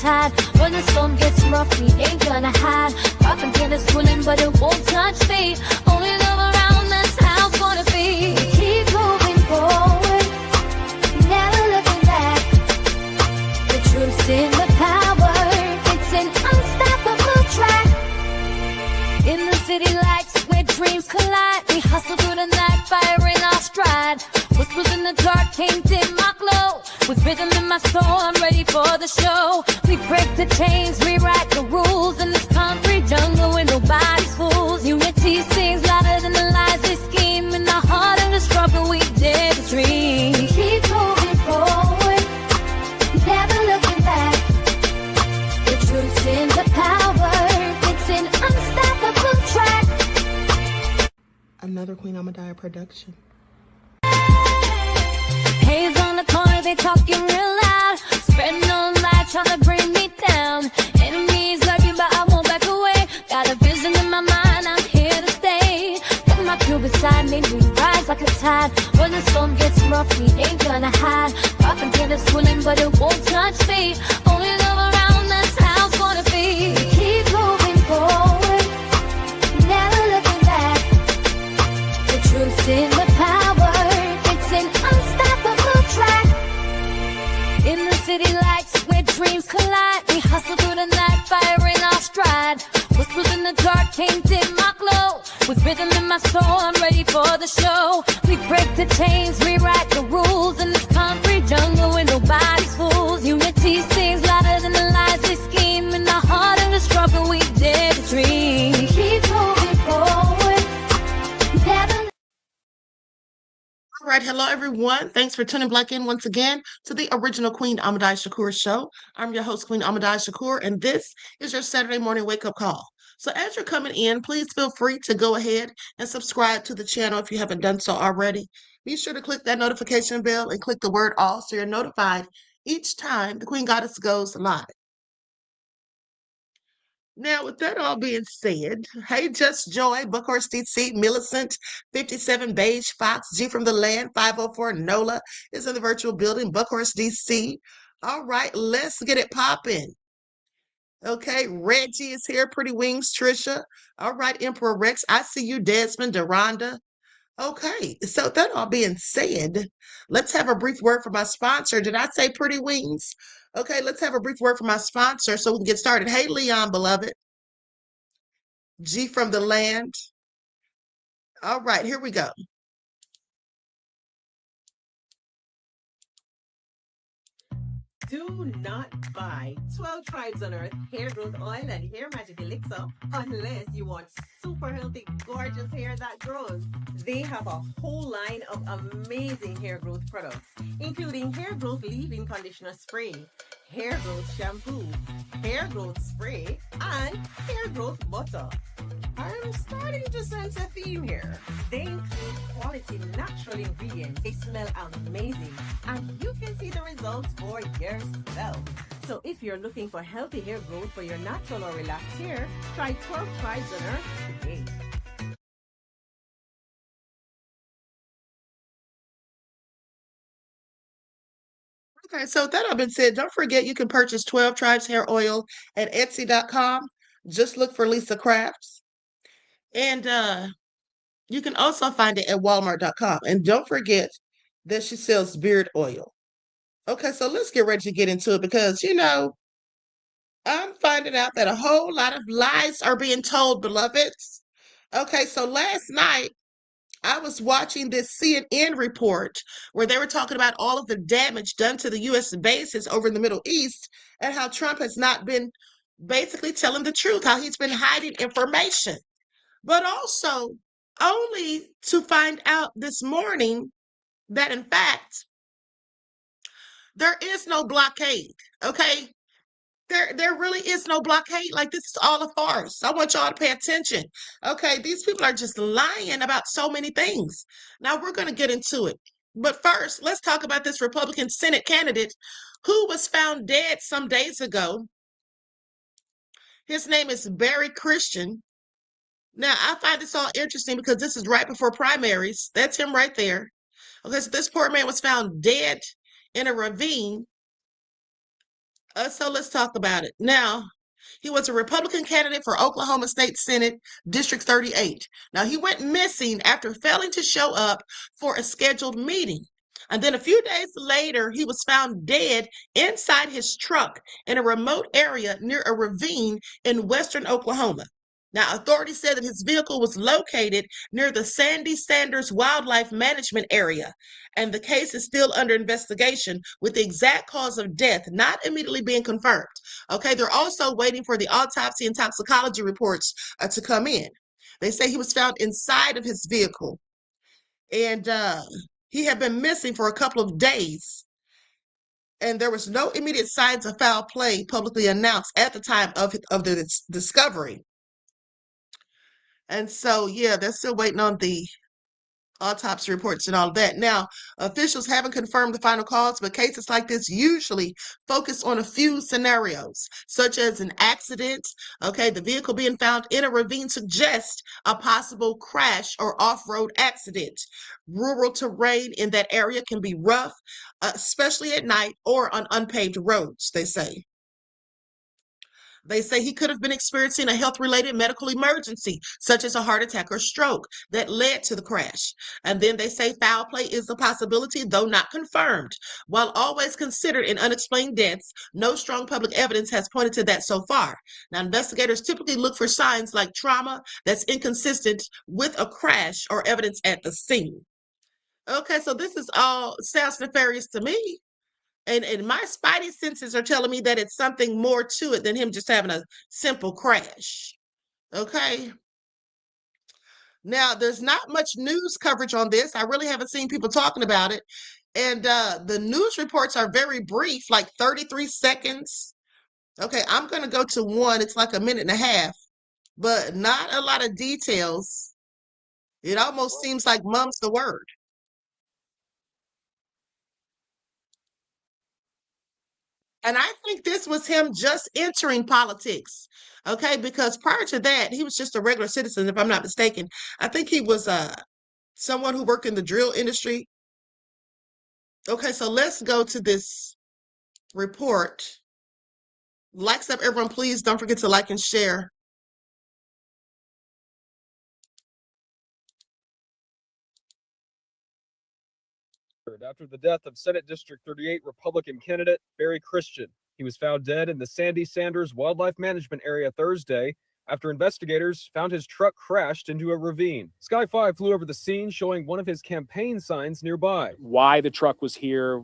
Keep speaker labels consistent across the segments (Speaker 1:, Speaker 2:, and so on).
Speaker 1: tide. When the storm gets rough, we ain't gonna hide. Propaganda swilling, but it won't touch me. Only love around, that's how it's gonna be. Keep moving forward, never looking back. The truth's in the power, it's an unstoppable track. In the city lights where dreams collide, we hustle through the night, fire in our stride. Whispers in the dark can't dim my glow. With rhythm in my soul, I'm ready for the show. We break the chains, rewrite the rules in this concrete jungle where nobody's fools. Unity sings louder than the lies they scheme. In the heart of the struggle, we dare to dream. We keep moving forward, never looking back. The truth's in the power, it's an unstoppable track.
Speaker 2: Another Queen Ahmadiyyah production.
Speaker 1: Haze on the corner, they talking real loud. Spreading on light, trying to bring me down. Enemies lurking, but I won't back away. Got a vision in my mind, I'm here to stay. Got my crew beside me, we rise like a tide. When the storm gets rough, we ain't gonna hide. Propaganda swilling, but it won't touch me. Only love around, that's how it's gonna be. Keep moving forward, never looking back. The truth's in the power, it's an unstoppable track. In the city lights where dreams collide, we hustle through the night, fire in our stride. Whispers in the dark can't dim my glow. With rhythm in my soul, I'm ready for the show. We break the chains, rewrite the rules in this concrete jungle where nobody's fools. Unity sings louder than the lies they scheme. In the heart of the struggle, we dare to dream. We keep moving forward, never.
Speaker 2: All right, hello everyone. Thanks for tuning back in once again to the original Queen Ahmadiyyah Shakur show. I'm your host, Queen Ahmadiyyah Shakur, and this is your Saturday morning wake-up call. So as you're coming in, please feel free to go ahead and subscribe to the channel if you haven't done so already. Be sure to click that notification bell and click the word all so you're notified each time the Queen Goddess goes live. Now, with that all being said, hey, Just Joy, Buckhorse DC, Millicent, 57 Beige Fox, G from the Land, 504 Nola is in the virtual building, Buckhorse DC. All right, let's get it popping. Okay, Reggie is here, Pretty Wings, Trisha. All right, Emperor Rex, I see you, Desmond, Deronda. Okay, so that all being said, let's have a brief word from my sponsor. Did I say Pretty Wings? Okay, let's have a brief word from my sponsor so we can get started. Hey, Leon, beloved. G from the Land. All right, here we go.
Speaker 3: Do not buy 12 Tribes on Earth hair growth oil and hair magic elixir unless you want super healthy, gorgeous hair that grows. They have a whole line of amazing hair growth products, including hair growth leave-in conditioner spray, hair growth shampoo, hair growth spray, and hair growth butter. I'm starting to sense a theme here. They include quality natural ingredients. They smell amazing, and you can see the results for yourself. So if you're looking for healthy hair growth for your natural or relaxed hair, try 12 Tribes on Earth today.
Speaker 2: Okay, so with that all been said, don't forget you can purchase 12 Tribes hair oil at Etsy.com. Just look for Lisa Crafts. And you can also find it at Walmart.com. And don't forget that she sells beard oil. Okay, so let's get ready to get into it because, you know, I'm finding out that a whole lot of lies are being told, beloveds. Okay, so last night, I was watching this CNN report where they were talking about all of the damage done to the U.S. bases over in the Middle East and how Trump has not been basically telling the truth, how he's been hiding information. But also, only to find out this morning that, in fact, there is no blockade, okay? There really is no blockade. Like, this is all a farce. I want y'all to pay attention. Okay, these people are just lying about so many things. Now, we're going to get into it. But first, let's talk about this Republican Senate candidate who was found dead some days ago. His name is Barry Christian. Now, I find this all interesting because this is right before primaries. That's him right there. Okay, so this poor man was found dead in a ravine. So let's talk about it. Now, he was a Republican candidate for Oklahoma State Senate District 38. Now, he went missing after failing to show up for a scheduled meeting. And then a few days later, he was found dead inside his truck in a remote area near a ravine in western Oklahoma. Now, authorities said that his vehicle was located near the Sandy Sanders Wildlife Management Area, and the case is still under investigation with the exact cause of death not immediately being confirmed. Okay, they're also waiting for the autopsy and toxicology reports to come in. They say he was found inside of his vehicle, and he had been missing for a couple of days, and there was no immediate signs of foul play publicly announced at the time of the discovery. And so, yeah, they're still waiting on the autopsy reports and all of that. Now, officials haven't confirmed the final cause, but cases like this usually focus on a few scenarios, such as an accident. Okay, the vehicle being found in a ravine suggests a possible crash or off-road accident. Rural terrain in that area can be rough, especially at night or on unpaved roads, they say. They say he could have been experiencing a health-related medical emergency, such as a heart attack or stroke, that led to the crash. And then they say foul play is a possibility, though not confirmed. While always considered in unexplained deaths, no strong public evidence has pointed to that so far. Now, investigators typically look for signs like trauma that's inconsistent with a crash or evidence at the scene. Okay, so this is all sounds nefarious to me. And my spidey senses are telling me that it's something more to it than him just having a simple crash. Okay. Now, there's not much news coverage on this. I really haven't seen people talking about it. And the news reports are very brief, like 33 seconds. Okay, I'm going to go to one. It's like a minute and a half, but not a lot of details. It almost seems like mum's the word. And I think this was him just entering politics. Okay, because prior to that, he was just a regular citizen, if I'm not mistaken. I think he was someone who worked in the drill industry. Okay, so let's go to this report. Likes up, everyone, please don't forget to like and share.
Speaker 4: After the death of Senate District 38 Republican candidate Barry Christian. He was found dead in the Sandy Sanders Wildlife Management Area Thursday after investigators found his truck crashed into a ravine. Sky 5 flew over the scene, showing one of his campaign signs nearby.
Speaker 5: Why the truck was here,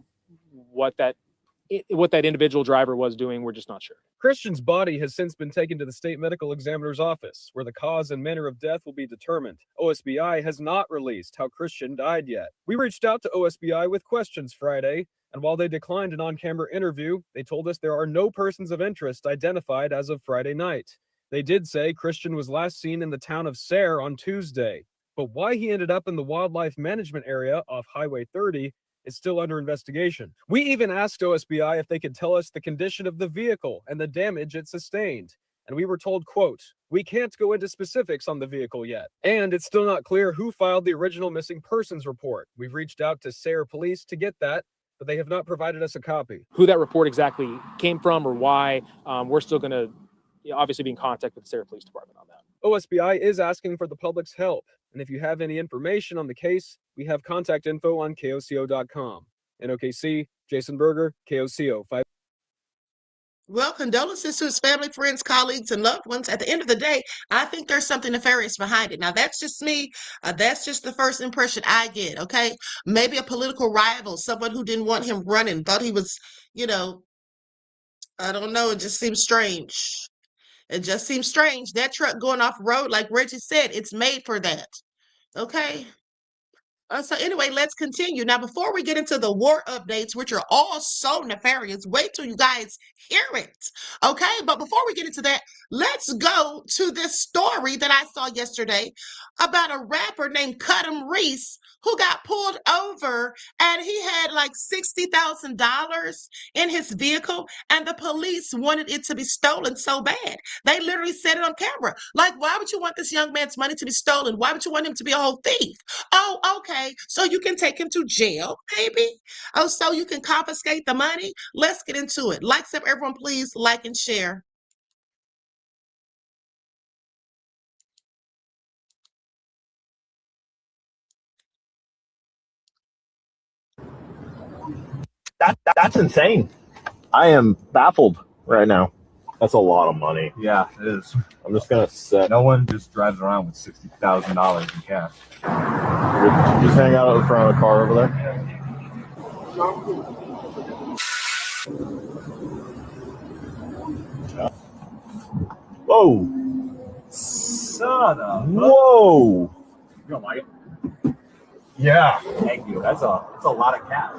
Speaker 5: what that individual driver was doing, we're just not sure.
Speaker 4: Christian's body has since been taken to the state medical examiner's office, where the cause and manner of death will be determined. OSBI has not released how Christian died yet. We reached out to OSBI with questions Friday, and while they declined an on-camera interview, they told us there are no persons of interest identified as of Friday night. They did say Christian was last seen in the town of Sayre on Tuesday, but why he ended up in the wildlife management area off Highway 30 is still under investigation. We even asked OSBI if they could tell us the condition of the vehicle and the damage it sustained. And we were told, quote, "We can't go into specifics on the vehicle yet." And it's still not clear who filed the original missing persons report. We've reached out to Sayre Police to get that, but they have not provided us a copy.
Speaker 5: Who that report exactly came from or why, we're still going to obviously be in contact with the Sayre Police Department on that.
Speaker 4: OSBI is asking for the public's help. And if you have any information on the case, we have contact info on KOCO.com. In OKC, Jason Berger, KOCO 5.
Speaker 2: Well, condolences to his family, friends, colleagues, and loved ones. At the end of the day, I think there's something nefarious behind it. Now, that's just me. That's just the first impression I get, okay? Maybe a political rival, someone who didn't want him running, thought he was, I don't know. It just seems strange. It just seems strange. That truck going off road, like Reggie said, it's made for that. Okay. So anyway, let's continue. Now, before we get into the war updates, which are all so nefarious, wait till you guys hear it. Okay. But before we get into that, let's go to this story that I saw yesterday about a rapper named Cudham Reese who got pulled over and he had like $60,000 in his vehicle and the police wanted it to be stolen so bad. They literally said it on camera. Like, why would you want this young man's money to be stolen? Why would you want him to be a whole thief? Oh, okay. Okay, so you can take him to jail, maybe. Oh, so you can confiscate the money. Let's get into it. Likes up, everyone, please like and share.
Speaker 6: That's insane. I am baffled right now. That's a lot of money.
Speaker 7: Yeah, it is.
Speaker 6: I'm just gonna set.
Speaker 7: No one just drives around with $60,000 in cash.
Speaker 6: Just hang out in front of the car over there. Yeah. Whoa!
Speaker 7: Son of.
Speaker 6: Whoa!
Speaker 7: You don't like it?
Speaker 6: Yeah.
Speaker 7: Thank you. That's a lot of cash.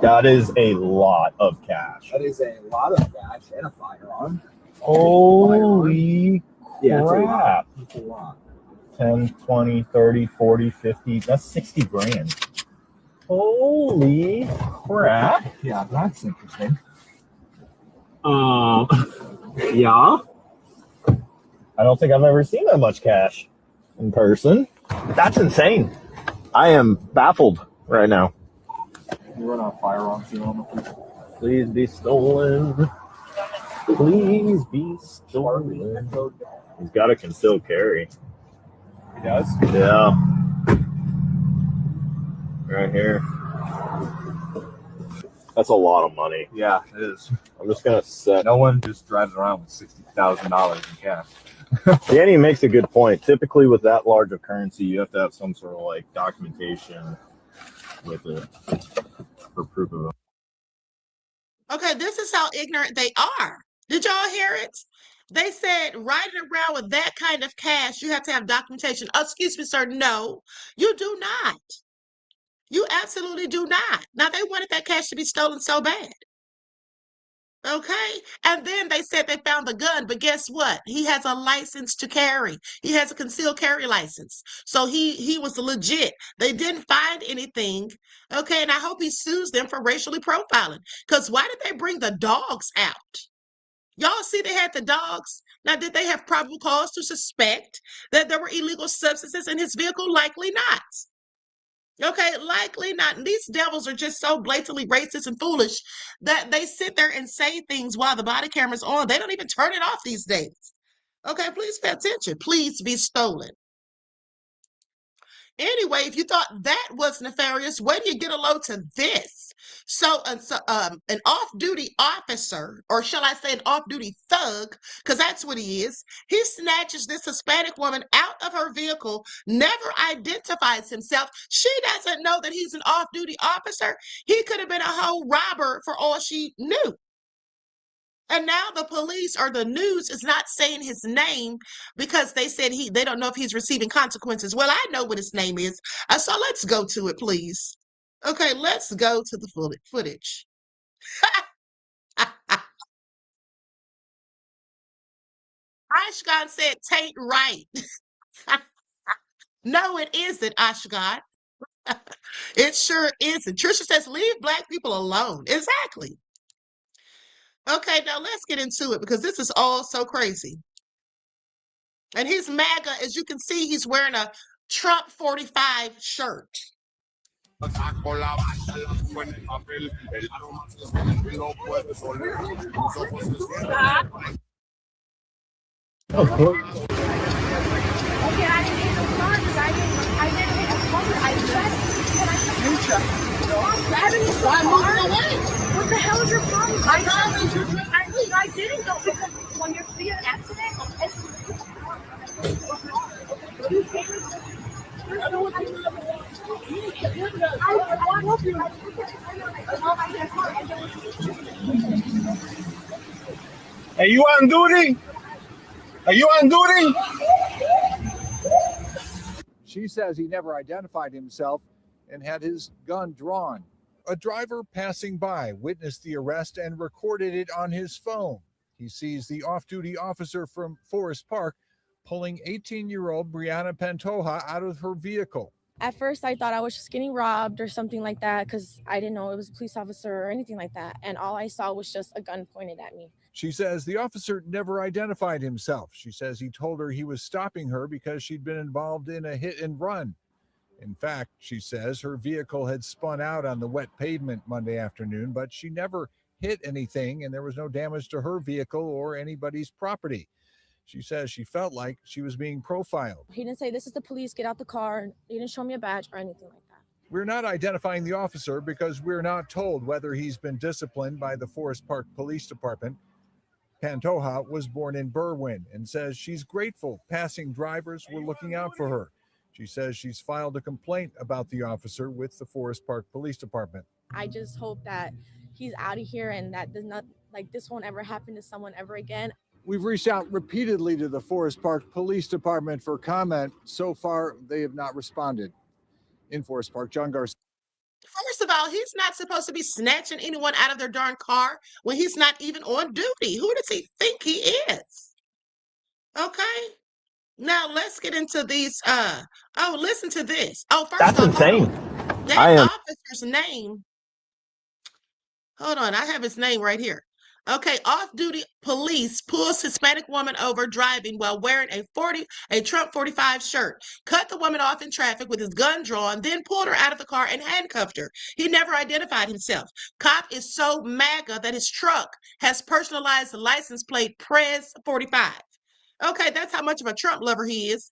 Speaker 6: That is a lot of cash.
Speaker 7: That is a lot of cash and a firearm.
Speaker 6: Holy
Speaker 7: Yeah,
Speaker 6: crap.
Speaker 7: It's a lot.
Speaker 6: 10, 20, 30, 40, 50. That's 60 grand. Holy crap.
Speaker 7: Yeah, that's interesting.
Speaker 6: Yeah. I don't think I've ever seen that much cash in person. That's insane. I am baffled right now.
Speaker 7: You run a firearm serial,
Speaker 6: Please be stolen. Please be stolen. He's got a concealed carry.
Speaker 7: He does?
Speaker 6: Yeah. Right here. That's a lot of money.
Speaker 7: Yeah, it is.
Speaker 6: I'm just gonna set.
Speaker 7: No one just drives around with $60,000 in cash.
Speaker 6: Danny makes a good point. Typically, with that large of currency, you have to have some sort of like documentation with it for proof of it.
Speaker 2: Okay, this is how ignorant they are. Did y'all hear it? They said riding around with that kind of cash, you have to have documentation. Oh, excuse me, sir. No, you do not. You absolutely do not. Now, they wanted that cash to be stolen so bad. Okay. And then they said they found the gun, but guess what? He has a license to carry. He has a concealed carry license. So he was legit. They didn't find anything. Okay. And I hope he sues them for racially profiling. Because why did they bring the dogs out? Y'all see they had the dogs. Now, did they have probable cause to suspect that there were illegal substances in his vehicle? Likely not. Okay, likely not. And these devils are just so blatantly racist and foolish that they sit there and say things while the body camera's on. They don't even turn it off these days. Okay, please pay attention. Please be stolen. Anyway, if you thought that was nefarious, wait till you get a load to this. So, an off-duty officer, or shall I say an off-duty thug, because that's what he is, he snatches this Hispanic woman out of her vehicle, never identifies himself. She doesn't know that he's an off-duty officer. He could have been a whole robber for all she knew. And now the police or the news is not saying his name because they said they don't know if he's receiving consequences. Well, I know what his name is. So let's go to it, please. Okay, let's go to the footage. Ashkan said, "Tain't right." No, it isn't, Ashkan. It sure isn't. Trisha says, "Leave Black people alone." Exactly. Okay, now let's get into it because this is all so crazy. And his MAGA, as you can see, he's wearing a Trump 45 shirt.
Speaker 6: Of course.
Speaker 1: Okay, I didn't hit the car because I didn't hit a car. I checked. And I said, you checked. I haven't hit the car. What the hell is your problem? I didn't go because when you see an accident,
Speaker 8: Are you on duty? Are you on duty?
Speaker 9: She says he never identified himself and had his gun drawn. A driver passing by witnessed the arrest and recorded it on his phone. He sees the off-duty officer from Forest Park pulling 18-year-old Brianna Pantoja out of her vehicle.
Speaker 10: At first, I thought I was just getting robbed or something like that because I didn't know it was a police officer or anything like that. And all I saw was just a gun pointed at me.
Speaker 9: She says the officer never identified himself. She says he told her he was stopping her because she'd been involved in a hit and run. In fact, she says her vehicle had spun out on the wet pavement Monday afternoon, but she never hit anything and there was no damage to her vehicle or anybody's property. She says she felt like she was being profiled.
Speaker 10: He didn't say, "This is the police, get out the car." He didn't show me a badge or anything like that.
Speaker 9: We're not identifying the officer because we're not told whether he's been disciplined by the Forest Park Police Department. Pantoja was born in Berwyn and says she's grateful passing drivers were looking out for her. She says she's filed a complaint about the officer with the Forest Park Police Department.
Speaker 10: I just hope that he's out of here and that does not, like, this won't ever happen to someone ever again.
Speaker 9: We've reached out repeatedly to the Forest Park Police Department for comment. So far, they have not responded. In Forest Park, John Garcia.
Speaker 2: First of all, he's not supposed to be snatching anyone out of their darn car when he's not even on duty. Who does he think he is? Okay. Now let's get into these. Oh, listen to this. Oh, first
Speaker 6: That's
Speaker 2: off,
Speaker 6: insane.
Speaker 2: that
Speaker 6: I am.
Speaker 2: officer's name. Hold on, I have his name right here. Okay, off-duty police pulls Hispanic woman over driving while wearing a Trump 45 shirt, cut the woman off in traffic with his gun drawn, then pulled her out of the car and handcuffed her. He never identified himself. Cop is so MAGA that his truck has personalized license plate Prez 45. Okay, that's how much of a Trump lover he is.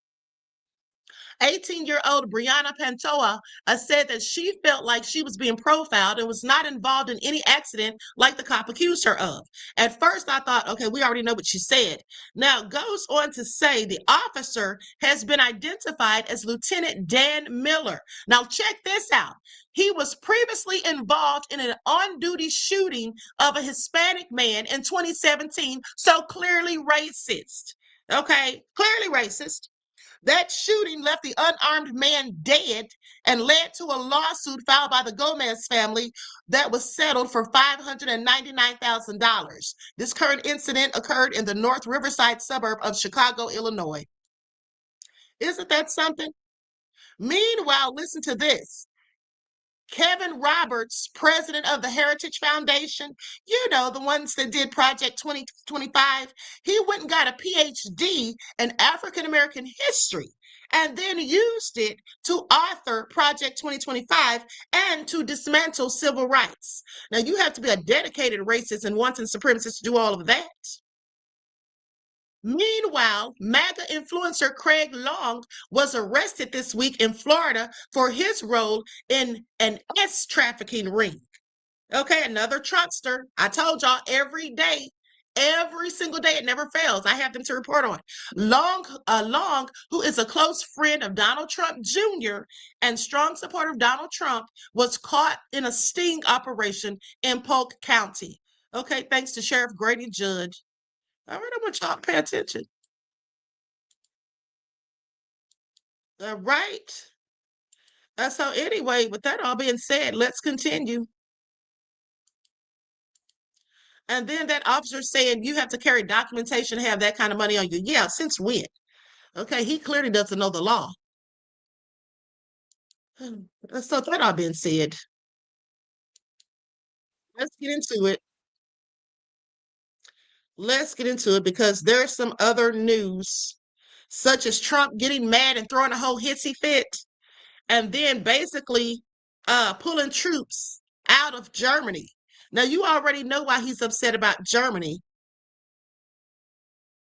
Speaker 2: 18-year-old Brianna Pantoja said that she felt like she was being profiled and was not involved in any accident like the cop accused her of. At first, I thought, okay, we already know what she said. Now, goes on to say the officer has been identified as Lieutenant Dan Miller. Now, check this out. He was previously involved in an on-duty shooting of a Hispanic man in 2017, so clearly racist. Okay, clearly racist. That shooting left the unarmed man dead and led to a lawsuit filed by the Gomez family that was settled for $599,000. This current incident occurred in the North Riverside suburb of Chicago, Illinois. Isn't that something? Meanwhile, listen to this. Kevin Roberts, president of the Heritage Foundation, you know, the ones that did Project 2025, he went and got a PhD in African American history and then used it to author Project 2025 and to dismantle civil rights. Now, you have to be a dedicated racist and wanton supremacist to do all of that. Meanwhile, MAGA influencer Craig Long was arrested this week in Florida for his role in an trafficking ring. Okay, another Trumpster. I told y'all every day, every single day, it never fails. I have them to report on. Long, who is a close friend of Donald Trump Jr. and strong supporter of Donald Trump, was caught in a sting operation in Polk County. Okay, thanks to Sheriff Grady Judd. All right, I want y'all to pay attention. All right. So anyway, with that all being said, let's continue. And then that officer saying you have to carry documentation to have that kind of money on you. Yeah, since when? Okay, he clearly doesn't know the law. So that all being said, let's get into it. Let's get into it because there's some other news, such as Trump getting mad and throwing a whole hissy fit, and then basically pulling troops out of Germany. Now, you already know why he's upset about Germany.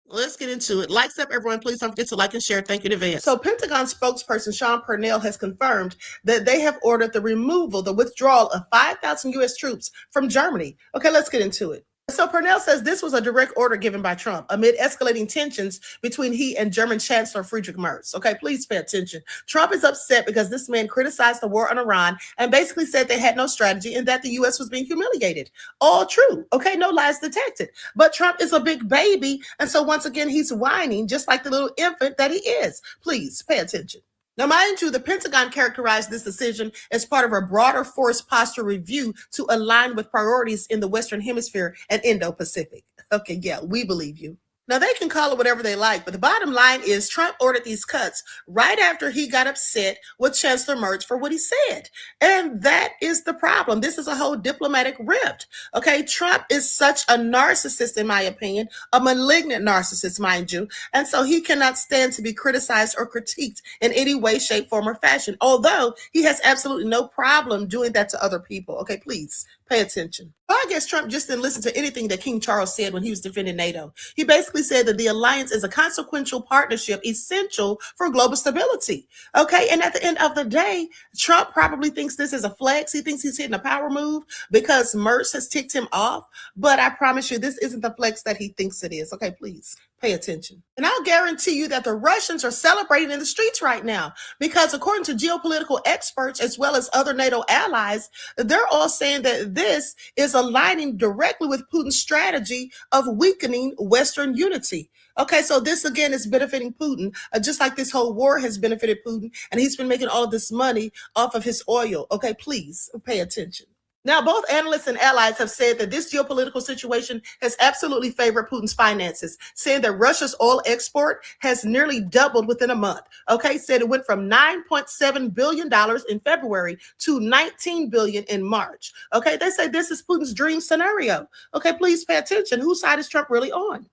Speaker 2: Let's get into it. Likes up, everyone. Please don't forget to like and share. Thank you in advance. So Pentagon spokesperson Sean Purnell has confirmed that they have ordered the withdrawal of 5,000 U.S. troops from Germany. Okay, let's get into it. So Purnell says this was a direct order given by Trump amid escalating tensions between he and German Chancellor Friedrich Merz. Okay, please pay attention. Trump is upset because this man criticized the war on Iran and basically said they had no strategy and that the U.S. was being humiliated. All true. Okay, no lies detected. But Trump is a big baby, and so once again, he's whining just like the little infant that he is. Please pay attention. Now, mind you, the Pentagon characterized this decision as part of a broader force posture review to align with priorities in the Western Hemisphere and Indo-Pacific. Okay, yeah, we believe you. Now, they can call it whatever they like, but the bottom line is Trump ordered these cuts right after he got upset with Chancellor Merz for what he said. And that is the problem. This is a whole diplomatic rift. Okay, Trump is such a narcissist, in my opinion, a malignant narcissist, mind you. And so he cannot stand to be criticized or critiqued in any way, shape, form, or fashion, although he has absolutely no problem doing that to other people. Okay, please pay attention. Well, I guess Trump just didn't listen to anything that King Charles said when he was defending NATO. He basically said that the alliance is a consequential partnership essential for global stability. Okay, and at the end of the day, Trump probably thinks this is a flex. He thinks he's hitting a power move because Merz has ticked him off. But I promise you, this isn't the flex that he thinks it is. Okay, please pay attention. And I'll guarantee you that the Russians are celebrating in the streets right now because according to geopolitical experts, as well as other NATO allies, they're all saying that this is aligning directly with Putin's strategy of weakening Western unity. Okay, so this again is benefiting Putin, just like this whole war has benefited Putin, and he's been making all of this money off of his oil. Okay, please pay attention. Now, both analysts and allies have said that this geopolitical situation has absolutely favored Putin's finances, saying that Russia's oil export has nearly doubled within a month. Okay, said it went from $9.7 billion in February to $19 billion in March. Okay, they say this is Putin's dream scenario. Okay, please pay attention. Whose side is Trump really on?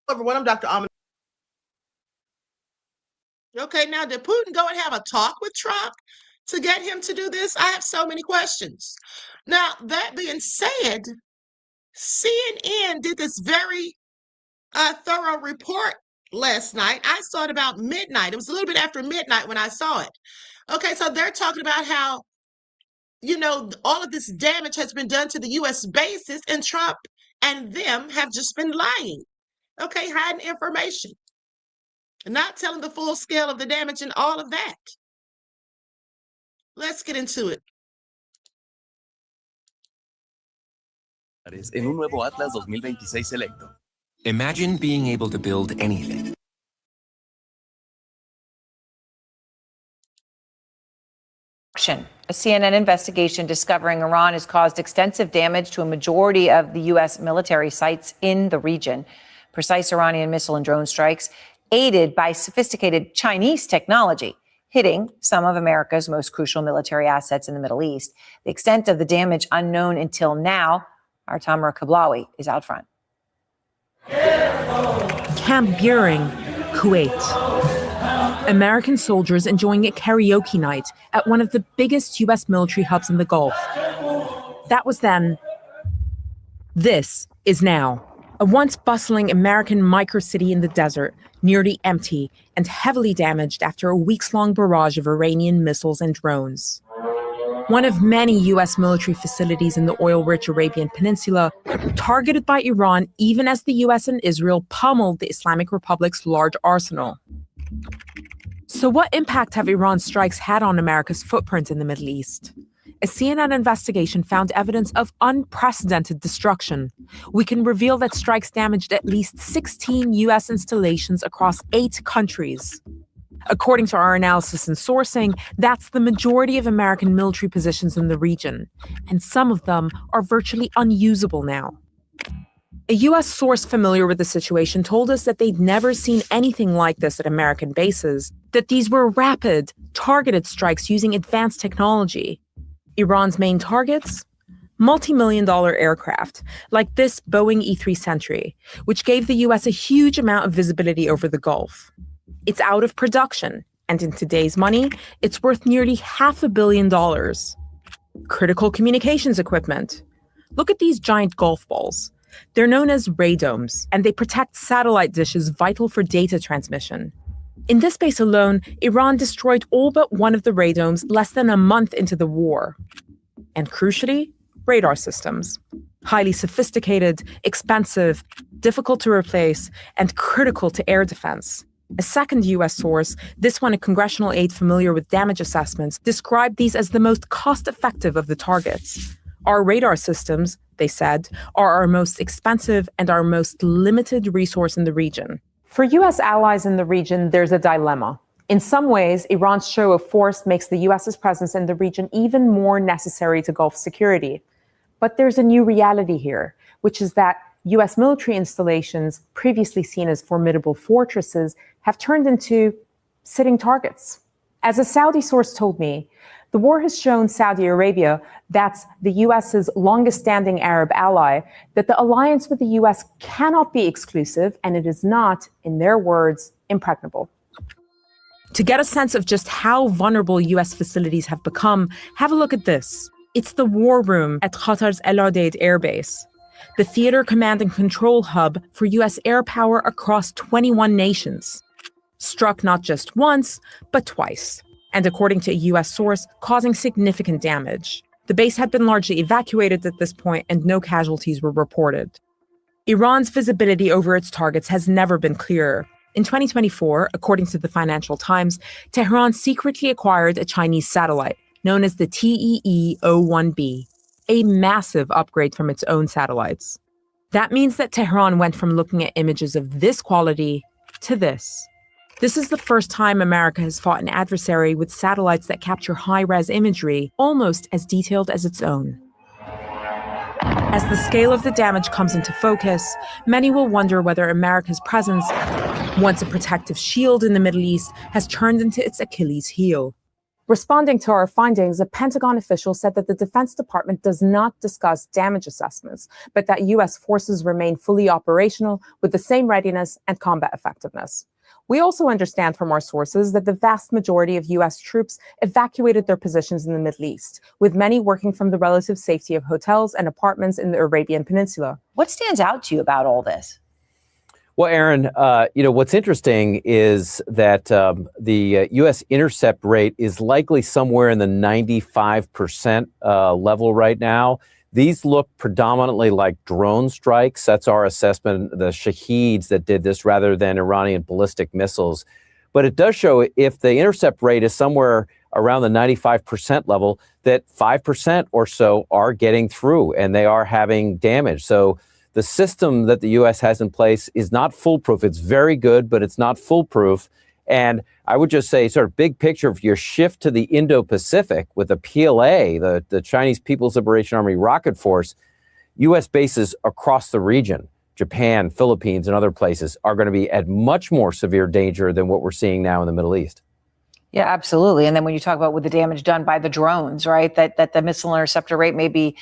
Speaker 2: Everyone, I'm Dr. Ahmadiyyah. Okay, now did Putin go and have a talk with Trump to get him to do this? I have so many questions. Now, that being said, CNN did this very thorough report last night. I saw it about midnight. It was a little bit after midnight when I saw it. Okay, so they're talking about how, you know, all of this damage has been done to the U.S. bases, and Trump and them have just been lying. Okay, hiding information, not telling the full scale of the damage and all of that. Let's get into it.
Speaker 11: En un nuevo Atlas 2026 Selecto. Imagine being able to build anything.
Speaker 12: A CNN investigation discovering Iran has caused extensive damage to a majority of the U.S. military sites in the region. Precise Iranian missile and drone strikes, aided by sophisticated Chinese technology, hitting some of America's most crucial military assets in the Middle East. The extent of the damage unknown until now. Our Tamara Kablawi is out front.
Speaker 13: Camp Buehring, Kuwait. American soldiers enjoying a karaoke night at one of the biggest U.S. military hubs in the Gulf. That was then. This is now. A once bustling American microcity in the desert, nearly empty and heavily damaged after a weeks-long barrage of Iranian missiles and drones. One of many U.S. military facilities in the oil-rich Arabian Peninsula, targeted by Iran even as the U.S. and Israel pummeled the Islamic Republic's large arsenal. So what impact have Iran's strikes had on America's footprint in the Middle East? A CNN investigation found evidence of unprecedented destruction. We can reveal that strikes damaged at least 16 U.S. installations across 8 countries. According to our analysis and sourcing, that's the majority of American military positions in the region, and some of them are virtually unusable now. A U.S. source familiar with the situation told us that they'd never seen anything like this at American bases, that these were rapid, targeted strikes using advanced technology. Iran's main targets? Multi-million-dollar aircraft, like this Boeing E-3 Sentry, which gave the U.S. a huge amount of visibility over the Gulf. It's out of production, and in today's money, it's worth nearly $500 million. Critical communications equipment. Look at these giant golf balls. They're known as radomes, and they protect satellite dishes vital for data transmission. In this base alone, Iran destroyed all but one of the radomes less than a month into the war. And crucially, radar systems. Highly sophisticated, expensive, difficult to replace, and critical to air defense. A second U.S. source, this one a congressional aide familiar with damage assessments, described these as the most cost-effective of the targets. Our radar systems, they said, are our most expensive and our most limited resource in the region.
Speaker 12: For U.S. allies in the region, there's a dilemma. In some ways, Iran's show of force makes the U.S.'s presence in the region even more necessary to Gulf security. But there's a new reality here, which is that
Speaker 13: US military installations, previously seen as formidable fortresses, have turned into sitting targets. As a Saudi source told me, the war has shown Saudi Arabia, that's the US's longest-standing Arab ally, that the alliance with the US cannot be exclusive, and it is not, in their words, impregnable. To get a sense of just how vulnerable US facilities have become, have a look at this. It's the war room at Qatar's El Udeid Air Base, the theater command and control hub for US air power across 21 nations. Struck not just once, but twice, and according to a US source, causing significant damage. The base had been largely evacuated at this point, and no casualties were reported. Iran's visibility over its targets has never been clearer. In 2024, according to the Financial Times, Tehran secretly acquired a Chinese satellite known as the TEE-01B, a massive upgrade from its own satellites. That means that Tehran went from looking at images of this quality to this. This is the first time America has fought an adversary with satellites that capture high-res imagery almost as detailed as its own. As the scale of the damage comes into focus, many will wonder whether America's presence, once a protective shield in the Middle East, has turned into its Achilles heel. Responding to our findings, a Pentagon official said that the Defense Department does not discuss damage assessments, but that U.S. forces remain fully operational with the same readiness and combat effectiveness. We also understand from our sources that the vast majority of U.S. troops evacuated their positions in the Middle East, with many working from the relative safety of hotels and apartments in the Arabian Peninsula.
Speaker 12: What stands out to you about all this?
Speaker 14: Well, Aaron, what's interesting is that the U.S. intercept rate is likely somewhere in the 95% level right now. These look predominantly like drone strikes. That's our assessment, the Shaheeds that did this rather than Iranian ballistic missiles. But it does show if the intercept rate is somewhere around the 95% level, that 5% or so are getting through and they are having damage. So the system that the U.S. has in place is not foolproof. It's very good, but it's not foolproof. And I would just say, sort of big picture, of your shift to the Indo-Pacific with the PLA, the Chinese People's Liberation Army Rocket Force, U.S. bases across the region, Japan, Philippines, and other places, are going to be at much more severe danger than what we're seeing now in the Middle East.
Speaker 12: Yeah, absolutely. And then when you talk about with the damage done by the drones, right, that the missile interceptor rate may be,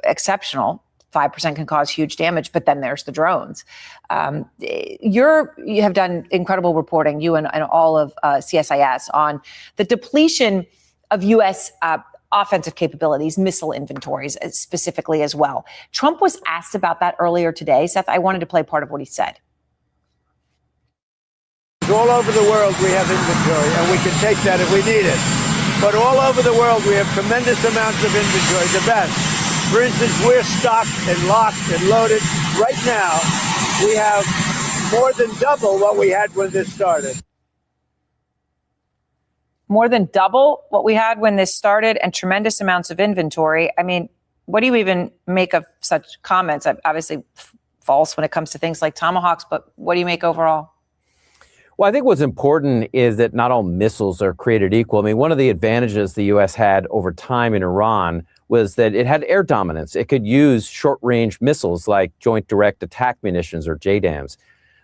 Speaker 12: exceptional. 5% can cause huge damage, but then there's the drones. You have done incredible reporting, you and all of CSIS, on the depletion of U.S. Offensive capabilities, missile inventories specifically as well. Trump was asked about that earlier today. Seth, I wanted to play part of what he said.
Speaker 15: All over the world we have inventory, and we can take that if we need it. But all over the world we have tremendous amounts of inventory, the best. For instance, we're stocked and locked and loaded. Right now, we have more than double what we had when this started.
Speaker 12: More than double what we had when this started, and tremendous amounts of inventory. I mean, what do you even make of such comments? Obviously false when it comes to things like Tomahawks, but what do you make overall?
Speaker 14: Well, I think what's important is that not all missiles are created equal. I mean, one of the advantages the U.S. had over time in Iran was that it had air dominance. It could use short-range missiles like Joint Direct Attack Munitions, or JDAMs.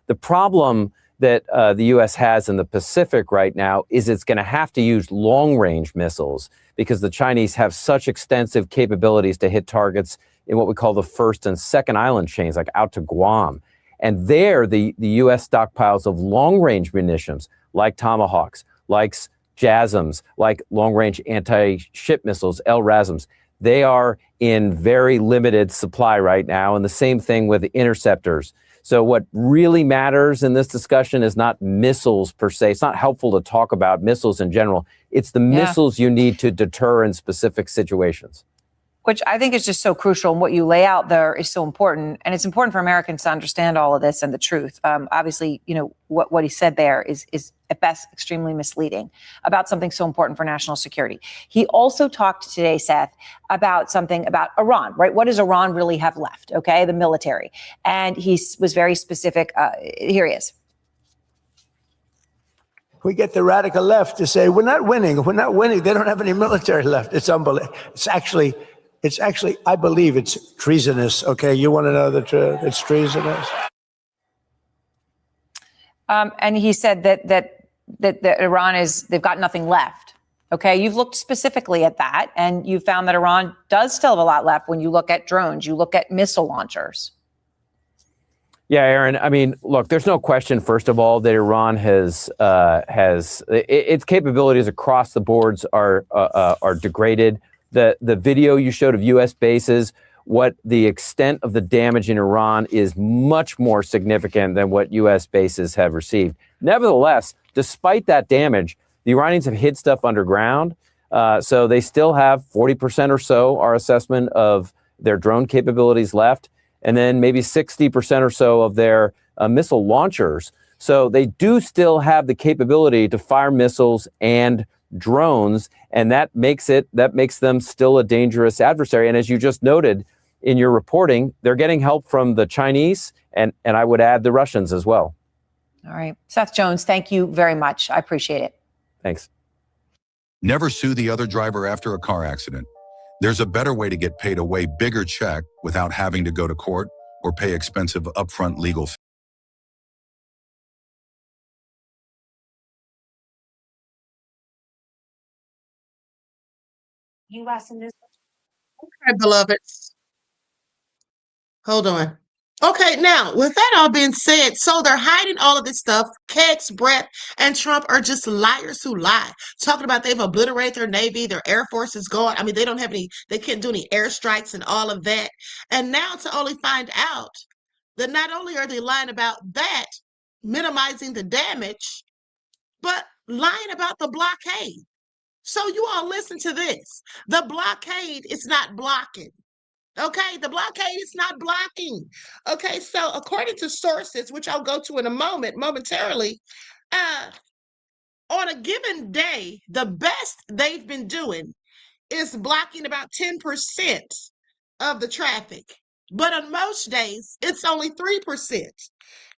Speaker 14: The problem that the U.S. has in the Pacific right now is it's going to have to use long-range missiles because the Chinese have such extensive capabilities to hit targets in what we call the first and second island chains, like out to Guam. And there, the U.S. stockpiles of long-range munitions, like Tomahawks, like JASSMs, like long-range anti-ship missiles, LRASMs, they are in very limited supply right now. And the same thing with the interceptors. So what really matters in this discussion is not missiles per se. It's not helpful to talk about missiles in general. It's the missiles you need to deter in specific situations.
Speaker 12: Which I think is just so crucial, and what you lay out there is so important. And it's important for Americans to understand all of this and the truth. Obviously, what he said there is at best extremely misleading about something so important for national security. He also talked today, Seth, about something about Iran, right? What does Iran really have left? Okay, the military. And he was very specific. Here he is.
Speaker 15: We get the radical left to say, we're not winning. We're not winning. They don't have any military left. It's unbelievable. It's actually It's actually, I believe it's treasonous. Okay, you want to know the truth? It's treasonous.
Speaker 12: And he said that Iran they've got nothing left. Okay, you've looked specifically at that, and you found that Iran does still have a lot left when you look at drones, you look at missile launchers.
Speaker 14: Yeah, Aaron. I mean, look, there's no question, first of all, that Iran has its capabilities across the boards are degraded. The video you showed of U.S. bases, what the extent of the damage in Iran is much more significant than what U.S. bases have received. Nevertheless, despite that damage, the Iranians have hid stuff underground. So they still have 40% or so, our assessment, of their drone capabilities left, and then maybe 60% or so of their missile launchers. So they do still have the capability to fire missiles and drones, and that makes them still a dangerous adversary. And as you just noted in your reporting, they're getting help from the Chinese, and I would add the Russians as well.
Speaker 12: All right. Seth Jones, thank you very much. I appreciate it.
Speaker 14: Thanks.
Speaker 16: Never sue the other driver after a car accident. There's a better way to get paid a way bigger check without having to go to court or pay expensive upfront legal fees.
Speaker 2: U.S. in this. Okay, beloveds. Hold on. Okay, now, with that all being said, so they're hiding all of this stuff. Kex, Brett, and Trump are just liars who lie. Talking about they've obliterated their Navy, their Air Force is gone. I mean, they can't do any airstrikes and all of that. And now to only find out that not only are they lying about that, minimizing the damage, but lying about the blockade. So you all listen to this. The blockade is not blocking. Okay, the blockade is not blocking. Okay, so according to sources, which I'll go to in a momentarily, on a given day, the best they've been doing is blocking about 10% of the traffic. But on most days, it's only 3%.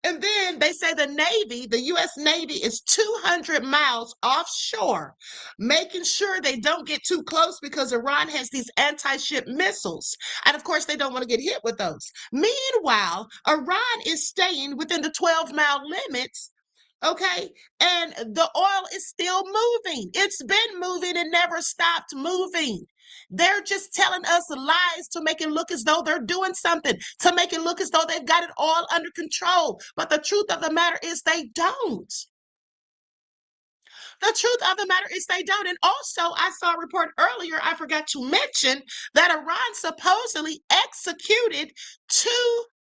Speaker 2: And then they say the Navy, the U.S. Navy, is 200 miles offshore, making sure they don't get too close because Iran has these anti-ship missiles. And of course, they don't want to get hit with those. Meanwhile, Iran is staying within the 12-mile limits. Okay, and the oil is still moving. It's been moving and never stopped moving. They're just telling us lies to make it look as though they're doing something, to make it look as though they've got it all under control. But the truth of the matter is they don't. The truth of the matter is they don't. And also, I saw a report earlier, I forgot to mention, that Iran supposedly executed 2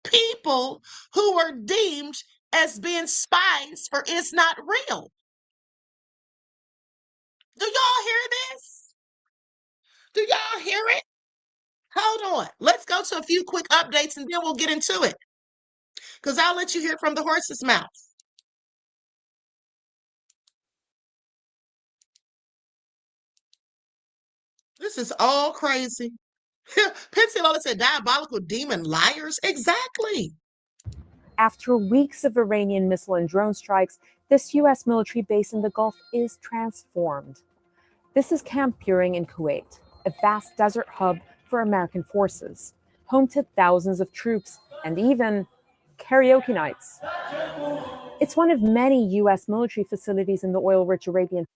Speaker 2: people who were deemed as being spies for It's Not Real. Do y'all hear this? Do y'all hear it? Hold on. Let's go to a few quick updates and then we'll get into it. Because I'll let you hear from the horse's mouth. This is all crazy. Pensilola said diabolical demon liars. Exactly.
Speaker 13: After weeks of Iranian missile and drone strikes, this U.S. military base in the Gulf is transformed. This is Camp Buehring in Kuwait, a vast desert hub for American forces, home to thousands of troops and even karaoke nights. It's one of many U.S. military facilities in the oil-rich Arabian.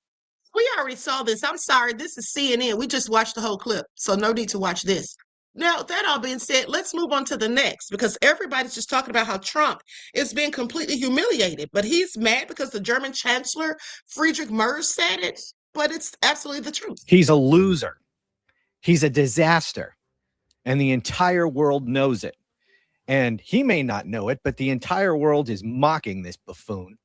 Speaker 2: We already saw this. I'm sorry. This is CNN. We just watched the whole clip, so no need to watch this. Now, that all being said, let's move on to the next, because everybody's just talking about how Trump is being completely humiliated, but he's mad because the German Chancellor, Friedrich Merz, said it, but it's absolutely the truth.
Speaker 17: He's a loser. He's a disaster, and the entire world knows it. And he may not know it, but the entire world is mocking this buffoon.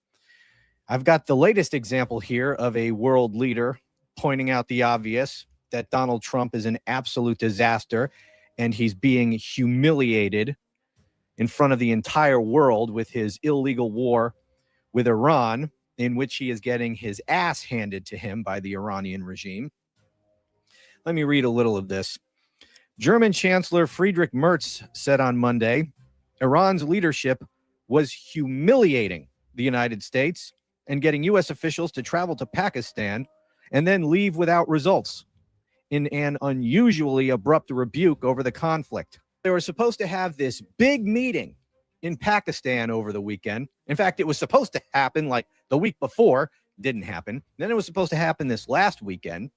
Speaker 17: I've got the latest example here of a world leader pointing out the obvious, that Donald Trump is an absolute disaster, and he's being humiliated in front of the entire world with his illegal war with Iran, in which he is getting his ass handed to him by the Iranian regime. Let me read a little of this. German Chancellor Friedrich Merz said on Monday, Iran's leadership was humiliating the United States and getting U.S. officials to travel to Pakistan and then leave without results. in an unusually abrupt rebuke over the conflict. They were supposed to have this big meeting in Pakistan over the weekend. In fact, it was supposed to happen like the week before, didn't happen. Then it was supposed to happen this last weekend.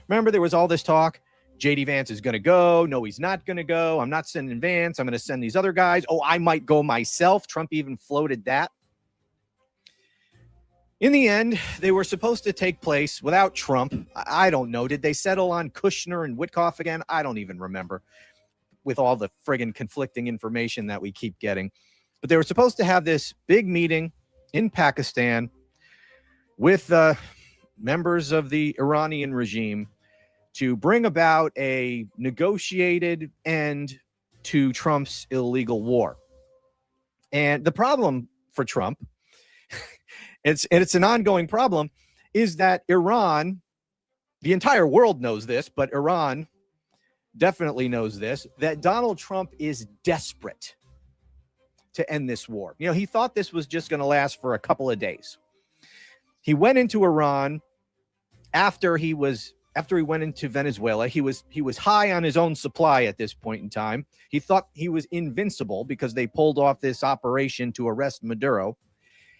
Speaker 17: Remember, there was all this talk. JD Vance is going to go. No, he's not going to go. I'm not sending Vance. I'm going to send these other guys. Oh, I might go myself. Trump even floated that. In the end, they were supposed to take place without Trump. I don't know. Did they settle on Kushner and Witkoff again? I don't even remember, with all the friggin' conflicting information that we keep getting. But they were supposed to have this big meeting in Pakistan with members of the Iranian regime to bring about a negotiated end to Trump's illegal war. And the problem for Trump, it's an ongoing problem, is that Iran, the entire world knows this, but Iran definitely knows this, that Donald Trump is desperate to end this war. You know, he thought this was just going to last for a couple of days. He went into Iran after he went into Venezuela. He was high on his own supply at this point in time. He thought he was invincible because they pulled off this operation to arrest Maduro.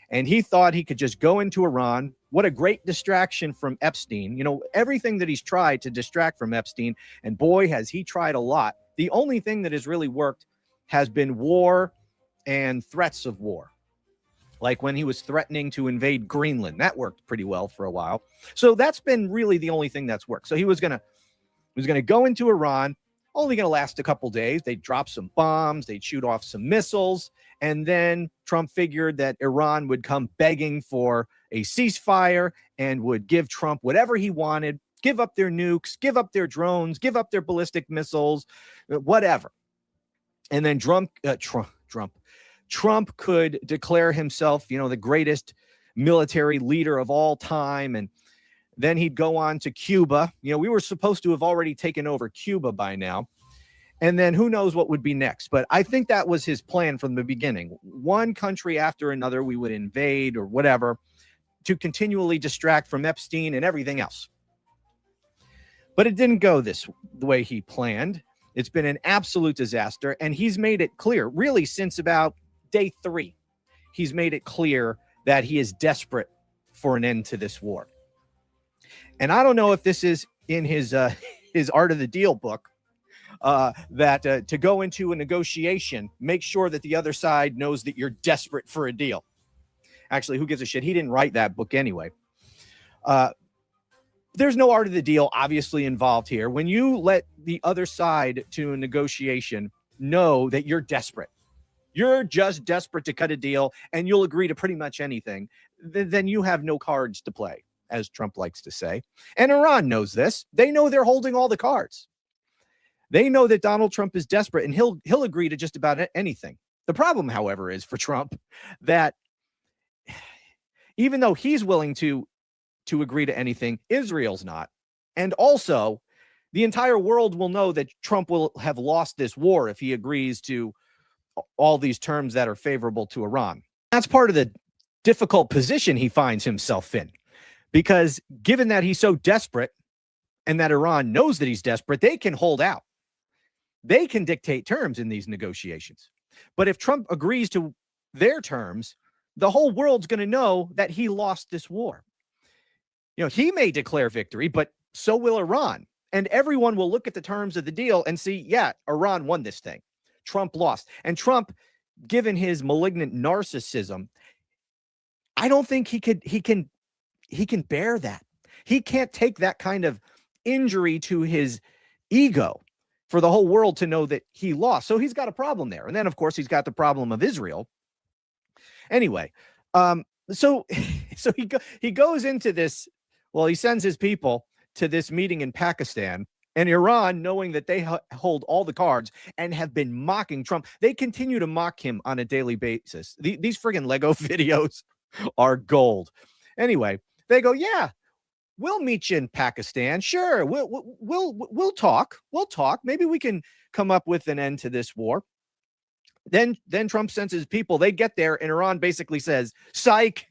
Speaker 17: And he thought he could just go into Iran. What a great distraction from Epstein. You know, everything that he's tried to distract from Epstein, and boy, has he tried a lot. The only thing that has really worked has been war and threats of war. Like when he was threatening to invade Greenland. That worked pretty well for a while. So that's been really the only thing that's worked. So he was gonna go into Iran, only gonna last a couple days. They'd drop some bombs, they'd shoot off some missiles, and then Trump figured that Iran would come begging for a ceasefire and would give Trump whatever he wanted, give up their nukes, give up their drones, give up their ballistic missiles, whatever. And then Trump could declare himself, you know, the greatest military leader of all time. And then he'd go on to Cuba. You know, we were supposed to have already taken over Cuba by now. And then who knows what would be next. But I think that was his plan from the beginning. One country after another, we would invade or whatever to continually distract from Epstein and everything else. But it didn't go the way he planned. It's been an absolute disaster. And he's made it clear, really, since about day 3, he's made it clear that he is desperate for an end to this war. And I don't know if this is in his Art of the Deal book, that to go into a negotiation, make sure that the other side knows that you're desperate for a deal. Actually, who gives a shit? He didn't write that book anyway. There's no art of the deal obviously involved here. When you let the other side to a negotiation know that you're desperate, you're just desperate to cut a deal and you'll agree to pretty much anything, then you have no cards to play, as Trump likes to say. And Iran knows this. They know they're holding all the cards. They know that Donald Trump is desperate and he'll agree to just about anything. The problem, however, is for Trump that even though he's willing to agree to anything, Israel's not. And also, the entire world will know that Trump will have lost this war if he agrees to all these terms that are favorable to Iran. That's part of the difficult position he finds himself in, because given that he's so desperate and that Iran knows that he's desperate, they can hold out. They can dictate terms in these negotiations. But if Trump agrees to their terms, the whole world's going to know that he lost this war. You know, he may declare victory, but so will Iran. And everyone will look at the terms of the deal and see, yeah, Iran won this thing. Trump lost. And Trump, given his malignant narcissism, I don't think he can bear that. He can't take that kind of injury to his ego for the whole world to know that he lost. So he's got a problem there. And then, of course, he's got the problem of Israel. Anyway, so he goes into this. Well, he sends his people to this meeting in Pakistan, and Iran, knowing that they hold all the cards and have been mocking Trump, they continue to mock him on a daily basis. These friggin' Lego videos are gold. Anyway, they go, yeah, we'll meet you in Pakistan. Sure, we'll talk. We'll talk. Maybe we can come up with an end to this war. Then Trump sends his people. They get there, and Iran basically says, "Psych,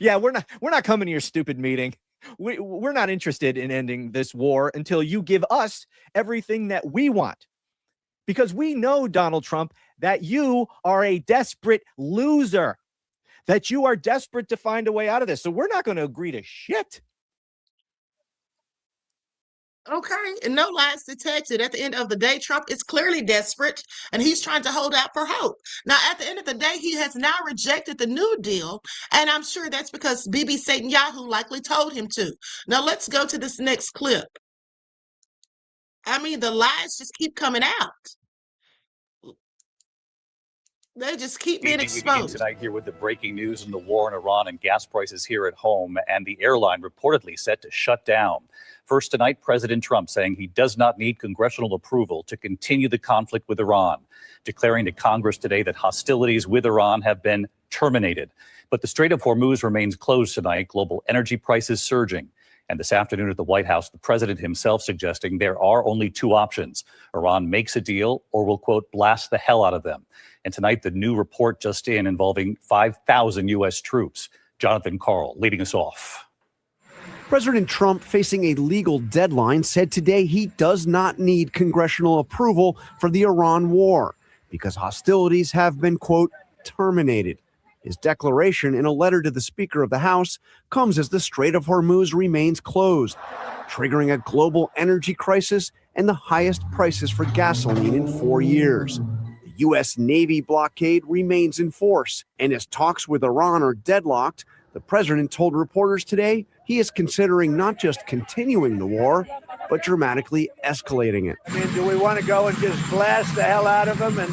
Speaker 17: yeah, we're not coming to your stupid meeting. We're not interested in ending this war until you give us everything that we want. Because we know, Donald Trump, that you are a desperate loser, that you are desperate to find a way out of this. So we're not going to agree to shit.
Speaker 2: Okay, and no lies detected. At the end of the day, Trump is clearly desperate and he's trying to hold out for hope. Now, at the end of the day, he has now rejected the New Deal, and I'm sure that's because Bibi Netanyahu likely told him to. Now, let's go to this next clip. I mean, the lies just keep coming out. They just keep being
Speaker 18: We begin
Speaker 2: exposed.
Speaker 18: tonight here with the breaking news on the war in Iran and gas prices here at home, and the airline reportedly set to shut down. First tonight, President Trump saying he does not need congressional approval to continue the conflict with Iran, declaring to Congress today that hostilities with Iran have been terminated. But the Strait of Hormuz remains closed tonight, global energy prices surging. And this afternoon at the White House, the president himself suggesting there are only two options. Iran makes a deal or will, quote, blast the hell out of them. And tonight, the new report just in involving 5,000 U.S. troops. Jonathan Karl leading us off.
Speaker 19: President Trump, facing a legal deadline, said today he does not need congressional approval for the Iran war because hostilities have been, quote, terminated. His declaration in a letter to the Speaker of the House comes as the Strait of Hormuz remains closed, triggering a global energy crisis and the highest prices for gasoline in 4 years. The U.S. Navy blockade remains in force, and as talks with Iran are deadlocked, the president told reporters today he is considering not just continuing the war, but dramatically escalating it.
Speaker 15: I mean, do we want to go and just blast the hell out of them and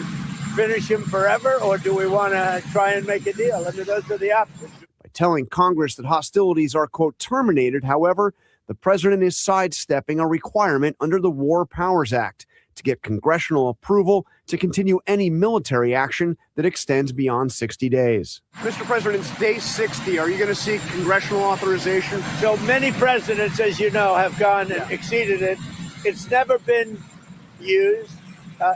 Speaker 15: finish him forever, or do we want to try and make a deal? I mean, those are the options.
Speaker 19: By telling Congress that hostilities are, quote, terminated, however, the president is sidestepping a requirement under the War Powers Act to get congressional approval to continue any military action that extends beyond 60 days. Mr. President, it's day 60. Are you going to seek congressional authorization?
Speaker 15: So many presidents, as you know, have gone and exceeded it. It's never been used.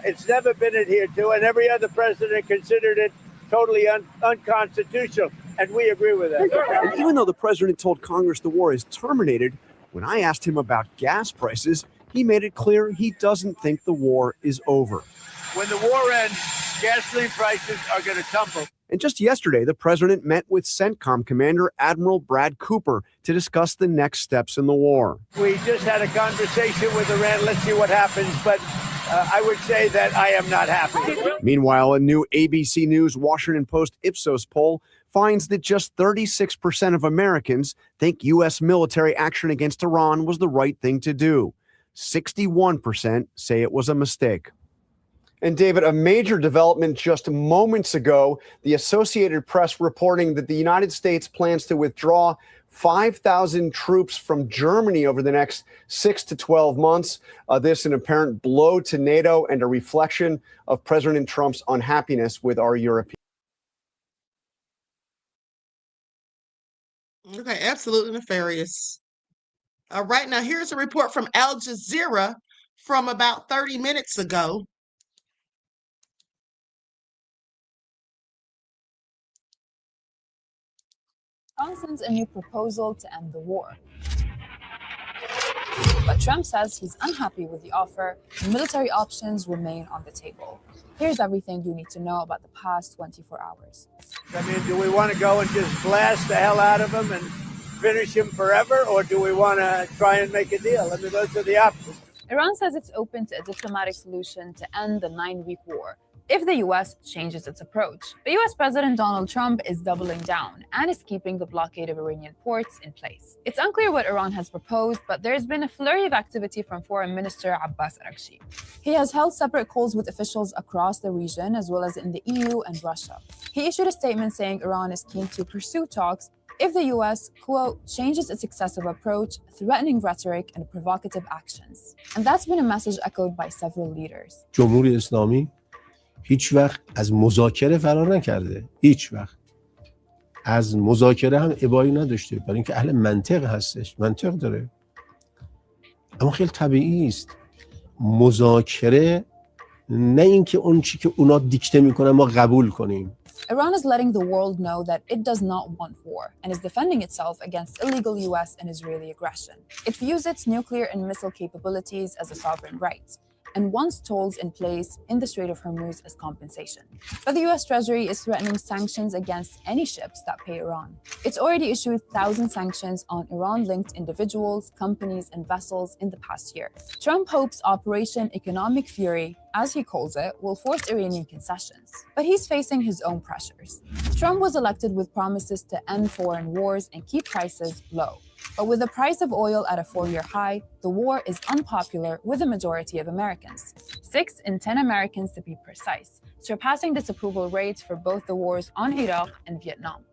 Speaker 15: It's never been adhered to, and every other president considered it totally unconstitutional, and we agree with that.
Speaker 19: And even though the president told Congress the war is terminated, when I asked him about gas prices, he made it clear he doesn't think the war is over.
Speaker 15: When the war ends, gasoline prices are going to tumble.
Speaker 19: And just yesterday, the president met with CENTCOM Commander Admiral Brad Cooper to discuss the next steps in the war.
Speaker 15: We just had a conversation with Iran. Let's see what happens, but I would say that I am not happy.
Speaker 19: Meanwhile, a new ABC News Washington Post Ipsos poll finds that just 36% of Americans think U.S. military action against Iran was the right thing to do. 61% say it was a mistake. And David, a major development just moments ago, the Associated Press reporting that the United States plans to withdraw 5,000 troops from Germany over the next 6 to 12 months. This an apparent blow to NATO and a reflection of President Trump's unhappiness with our European.
Speaker 2: Okay, absolutely nefarious. All right, now here's a report from Al Jazeera from about 30 minutes ago.
Speaker 20: Iran sends a new proposal to end the war. But Trump says he's unhappy with the offer. Military options remain on the table. Here's everything you need to know about the past 24 hours.
Speaker 15: I mean, do we want to go and just blast the hell out of him and finish him forever, or do we want to try and make a deal? I mean, those are the options.
Speaker 20: Iran says it's open to a diplomatic solution to end the 9-week war if the U.S. changes its approach. But U.S. President Donald Trump is doubling down and is keeping the blockade of Iranian ports in place. It's unclear what Iran has proposed, but there's been a flurry of activity from Foreign Minister Abbas Araghchi. He has held separate calls with officials across the region, as well as in the EU and Russia. He issued a statement saying Iran is keen to pursue talks if the U.S., quote, changes its excessive approach, threatening rhetoric, and provocative actions. And that's been a message echoed by several leaders.
Speaker 21: جمهوری اسلامی هیچ وقت از مذاکره فرار نکرده. هیچ وقت. از مذاکره هم ابایی نداشته. برای اینکه اهل منطق هستش. منطق داره. اما خیلی طبیعی است. مذاکره نه اینکه اون چی که اونا دیکته میکنن ما قبول کنیم.
Speaker 20: Iran is letting the world know that it does not want war and is defending itself against illegal US and Israeli aggression. It views its nuclear and missile capabilities as a sovereign right and wants tolls in place in the Strait of Hormuz as compensation. But the US Treasury is threatening sanctions against any ships that pay Iran. It's already issued 1,000 sanctions on Iran-linked individuals, companies, and vessels in the past year. Trump hopes Operation Economic Fury, as he calls it, will force Iranian concessions. But he's facing his own pressures. Trump was elected with promises to end foreign wars and keep prices low. But with the price of oil at a 4-year high, the war is unpopular with the majority of Americans. 6 in 10 Americans, to be precise, surpassing disapproval rates for both the wars on Iraq and Vietnam.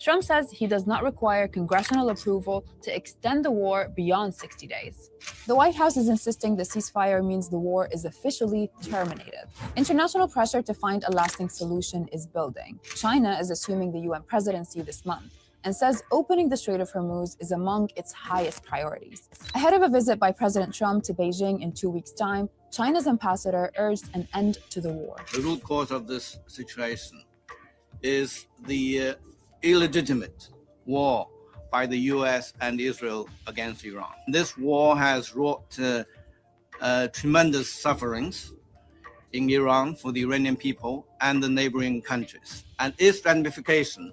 Speaker 20: Trump says he does not require congressional approval to extend the war beyond 60 days. The White House is insisting the ceasefire means the war is officially terminated. International pressure to find a lasting solution is building. China is assuming the UN presidency this month and says opening the Strait of Hormuz is among its highest priorities. Ahead of a visit by President Trump to Beijing in 2 weeks' time, China's ambassador urged an end to the war.
Speaker 3: The root cause of this situation is the illegitimate war by the US and Israel against Iran. This war has wrought tremendous sufferings in Iran for the Iranian people and the neighboring countries. And its ramification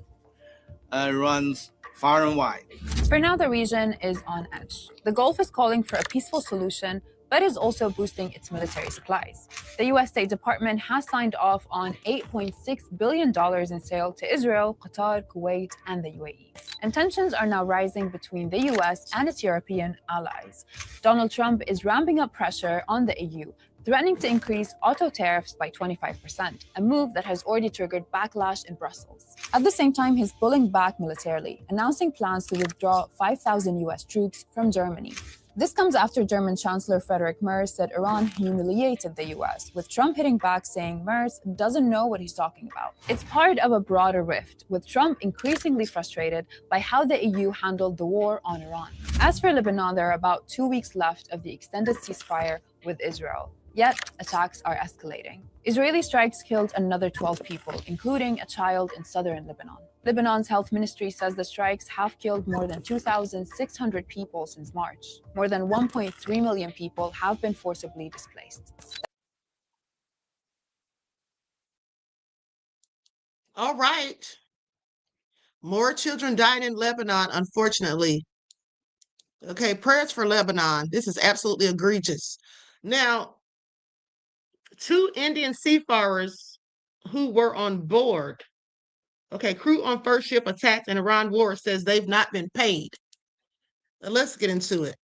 Speaker 3: runs far and wide.
Speaker 20: For now, the region is on edge. The Gulf is calling for a peaceful solution, but is also boosting its military supplies. The U.S. State Department has signed off on $8.6 billion in sale to Israel, Qatar, Kuwait, and the UAE. And tensions are now rising between the U.S. and its European allies. Donald Trump is ramping up pressure on the EU, threatening to increase auto tariffs by 25%, a move that has already triggered backlash in Brussels. At the same time, he's pulling back militarily, announcing plans to withdraw 5,000 US troops from Germany. This comes after German Chancellor Friedrich Merz said Iran humiliated the US, with Trump hitting back saying Merz doesn't know what he's talking about. It's part of a broader rift, with Trump increasingly frustrated by how the EU handled the war on Iran. As for Lebanon, there are about 2 weeks left of the extended ceasefire with Israel. Yet, attacks are escalating. Israeli strikes killed another 12 people, including a child in southern Lebanon. Lebanon's health ministry says the strikes have killed more than 2,600 people since March. More than 1.3 million people have been forcibly displaced.
Speaker 2: All right. More children dying in Lebanon, unfortunately. Okay, prayers for Lebanon. This is absolutely egregious. Now, 2 Indian seafarers who were on board, crew on first ship attacked in Iran war, says they've not been paid. Let's get into it.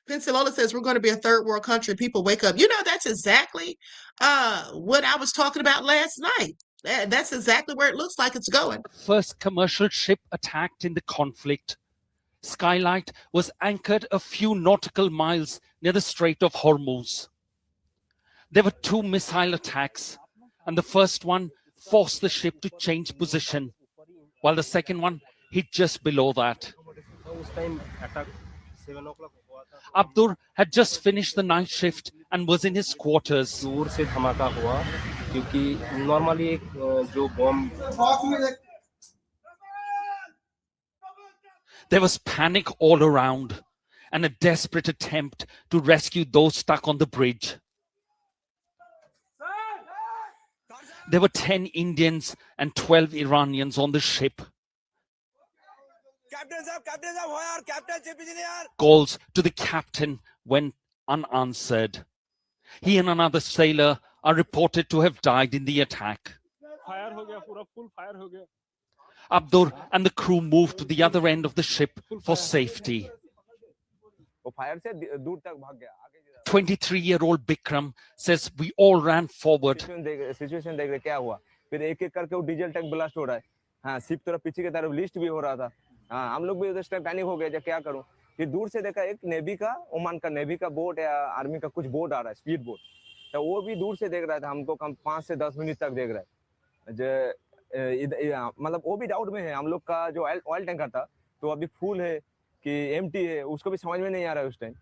Speaker 2: Pensacola says we're going to be a third world country. People wake up. You know, that's exactly what I was talking about last night. That's exactly where it looks like it's going.
Speaker 22: First commercial ship attacked in the conflict. Skylight was anchored a few nautical miles near the Strait of Hormuz. There were 2 missile attacks, and the first one forced the ship to change position, while the second one hit just below that. Abdur had just finished the night shift and was in his quarters. There was panic all around and a desperate attempt to rescue those stuck on the bridge. There were 10 Indians and 12 Iranians on the ship. Calls to the captain went unanswered. He and another sailor are reported to have died in the attack. Abdur and the crew moved to the other end of the ship for safety. 23-year-old Bikram says we all ran forward.
Speaker 23: Situation देख रहे क्या हुआ फिर एक-एक करके वो diesel tank blast हो रहा है हां शिप तरफ पीछे की तरफ लिस्ट भी हो रहा था हां हम लोग भी उस टाइम पैनिक हो गए जो क्या करूं फिर दूर से देखा एक नेवी का ओमान का नेवी का बोट या आर्मी का कुछ बोट आ रहा है स्पीड बोट तो वो भी दूर से देख रहा था हमको कम 5 से 10 मिनट तक देख रहा है जो मतलब वो भी डाउट में है हम लोग का जो ऑयल टैंकर था तो अभी फुल है कि एम्प्टी है उसको भी समझ में नहीं आ रहा है उस time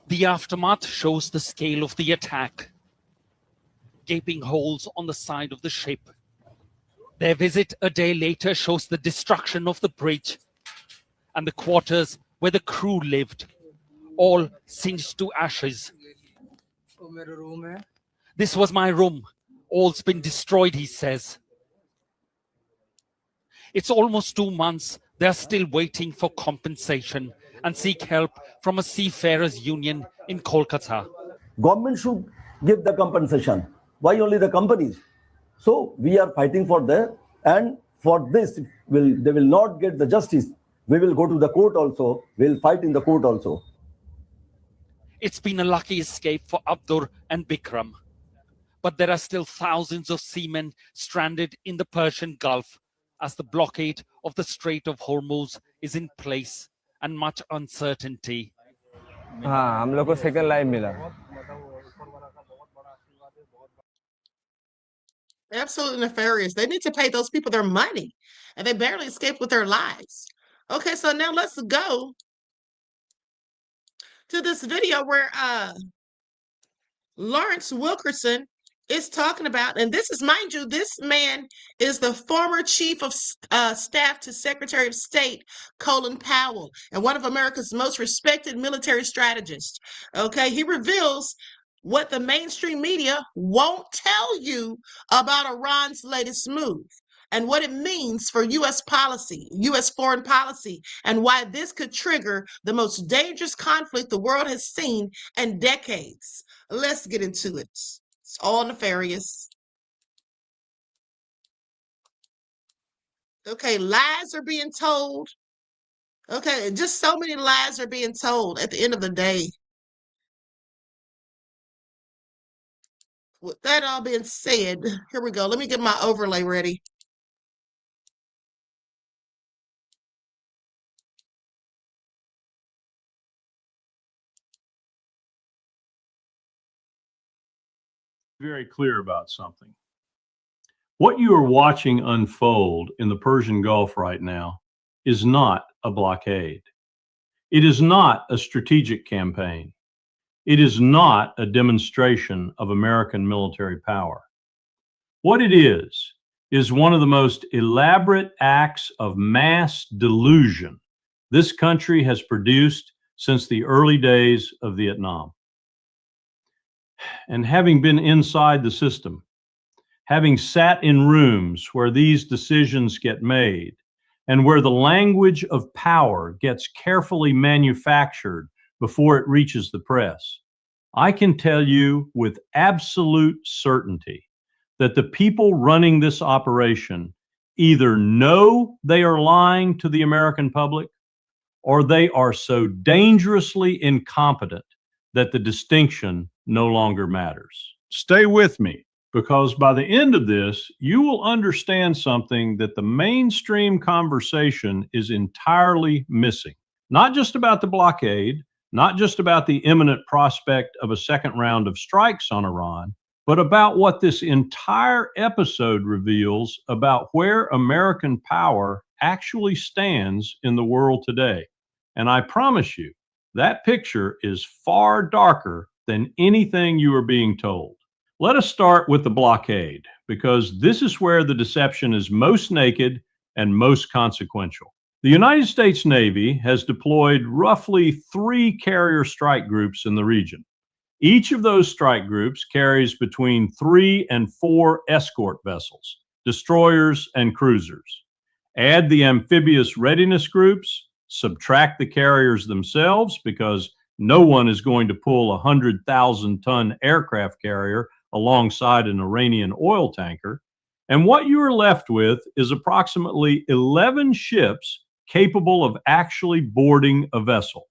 Speaker 22: The aftermath shows the scale of the attack. gaping holes on the side of the ship. Their visit a day later shows the destruction of the bridge and the quarters where the crew lived, all singed to ashes. This was my room. All's been destroyed, he says. It's almost 2 months. They're still waiting for compensation and seek help from a seafarers union in Kolkata.
Speaker 4: Government should give the compensation. Why only the companies? So we are fighting for that, and for this they will not get the justice. We will go to the court also. We'll fight in the court also.
Speaker 22: It's been a lucky escape for Abdur and Bikram. But there are still thousands of seamen stranded in the Persian Gulf as the blockade of the Strait of Hormuz is in place and much uncertainty.
Speaker 23: हाँ हम लोग को second life मिला.
Speaker 2: Absolutely nefarious. They need to pay those people their money, and they barely escaped with their lives. Okay, so now let's go to this video where Lawrence Wilkerson is talking about, and this is, mind you, this man is the former chief of staff to Secretary of State Colin Powell and one of America's most respected military strategists. Okay, he reveals what the mainstream media won't tell you about Iran's latest move and what it means for U.S. policy, U.S. foreign policy, and why this could trigger the most dangerous conflict the world has seen in decades. Let's get into it. It's all nefarious. Okay, lies are being told. Okay, just so many lies are being told at the end of the day. With that all being said, here we go. Let me get my overlay ready.
Speaker 5: Very clear about something. What you are watching unfold in the Persian Gulf right now is not a blockade. It is not a strategic campaign. It is not a demonstration of American military power. What it is one of the most elaborate acts of mass delusion this country has produced since the early days of Vietnam. And having been inside the system, having sat in rooms where these decisions get made and where the language of power gets carefully manufactured before it reaches the press, I can tell you with absolute certainty that the people running this operation either know they are lying to the American public or they are so dangerously incompetent that the distinction no longer matters. Stay with me, because by the end of this, you will understand something that the mainstream conversation is entirely missing. Not just about the blockade, not just about the imminent prospect of a second round of strikes on Iran, but about what this entire episode reveals about where American power actually stands in the world today. And I promise you, that picture is far darker than anything you are being told. Let us start with the blockade, because this is where the deception is most naked and most consequential. The United States Navy has deployed roughly 3 carrier strike groups in the region. Each of those strike groups carries between 3 and 4 escort vessels, destroyers and cruisers. Add the amphibious readiness groups, subtract the carriers themselves, because no one is going to pull a 100,000-ton aircraft carrier alongside an Iranian oil tanker, and what you are left with is approximately 11 ships capable of actually boarding a vessel.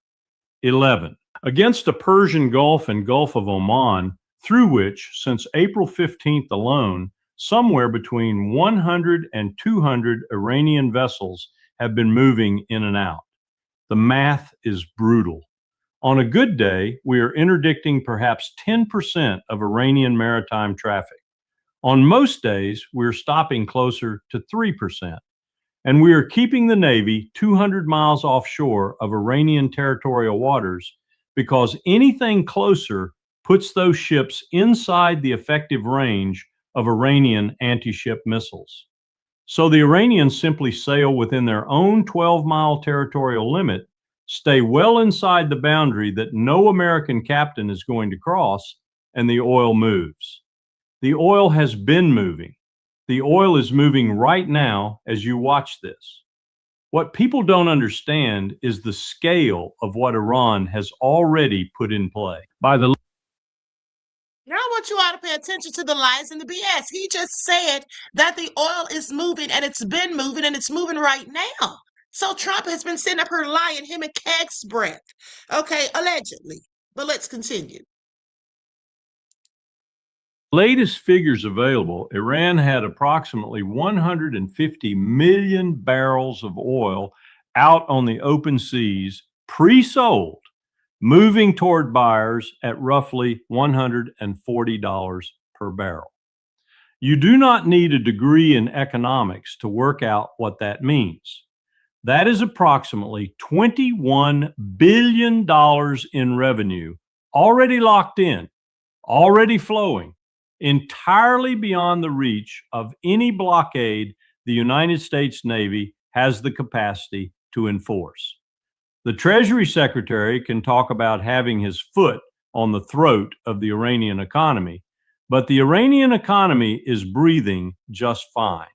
Speaker 5: 11. Against a Persian Gulf and Gulf of Oman, through which, since April 15th alone, somewhere between 100 and 200 Iranian vessels have been moving in and out. The math is brutal. On a good day, we are interdicting perhaps 10% of Iranian maritime traffic. On most days, we're stopping closer to 3%. And we are keeping the Navy 200 miles offshore of Iranian territorial waters, because anything closer puts those ships inside the effective range of Iranian anti-ship missiles. So the Iranians simply sail within their own 12-mile territorial limit, stay well inside the boundary that no American captain is going to cross, and the oil moves. The oil has been moving. The oil is moving right now as you watch this. What people don't understand is the scale of what Iran has already put in play. By the
Speaker 2: Now I want you all to pay attention to the lies and the BS. He just said that the oil is moving and it's been moving and it's moving right now. So Trump has been sitting up here lying, him and Keg's breath. Okay, allegedly. But let's continue.
Speaker 5: latest figures available, Iran had approximately 150 million barrels of oil out on the open seas, pre-sold, moving toward buyers at roughly $140 per barrel. You do not need a degree in economics to work out what that means. That is approximately $21 billion in revenue already locked in, already flowing, entirely beyond the reach of any blockade the United States Navy has the capacity to enforce. The Treasury Secretary can talk about having his foot on the throat of the Iranian economy, but the Iranian economy is breathing just fine.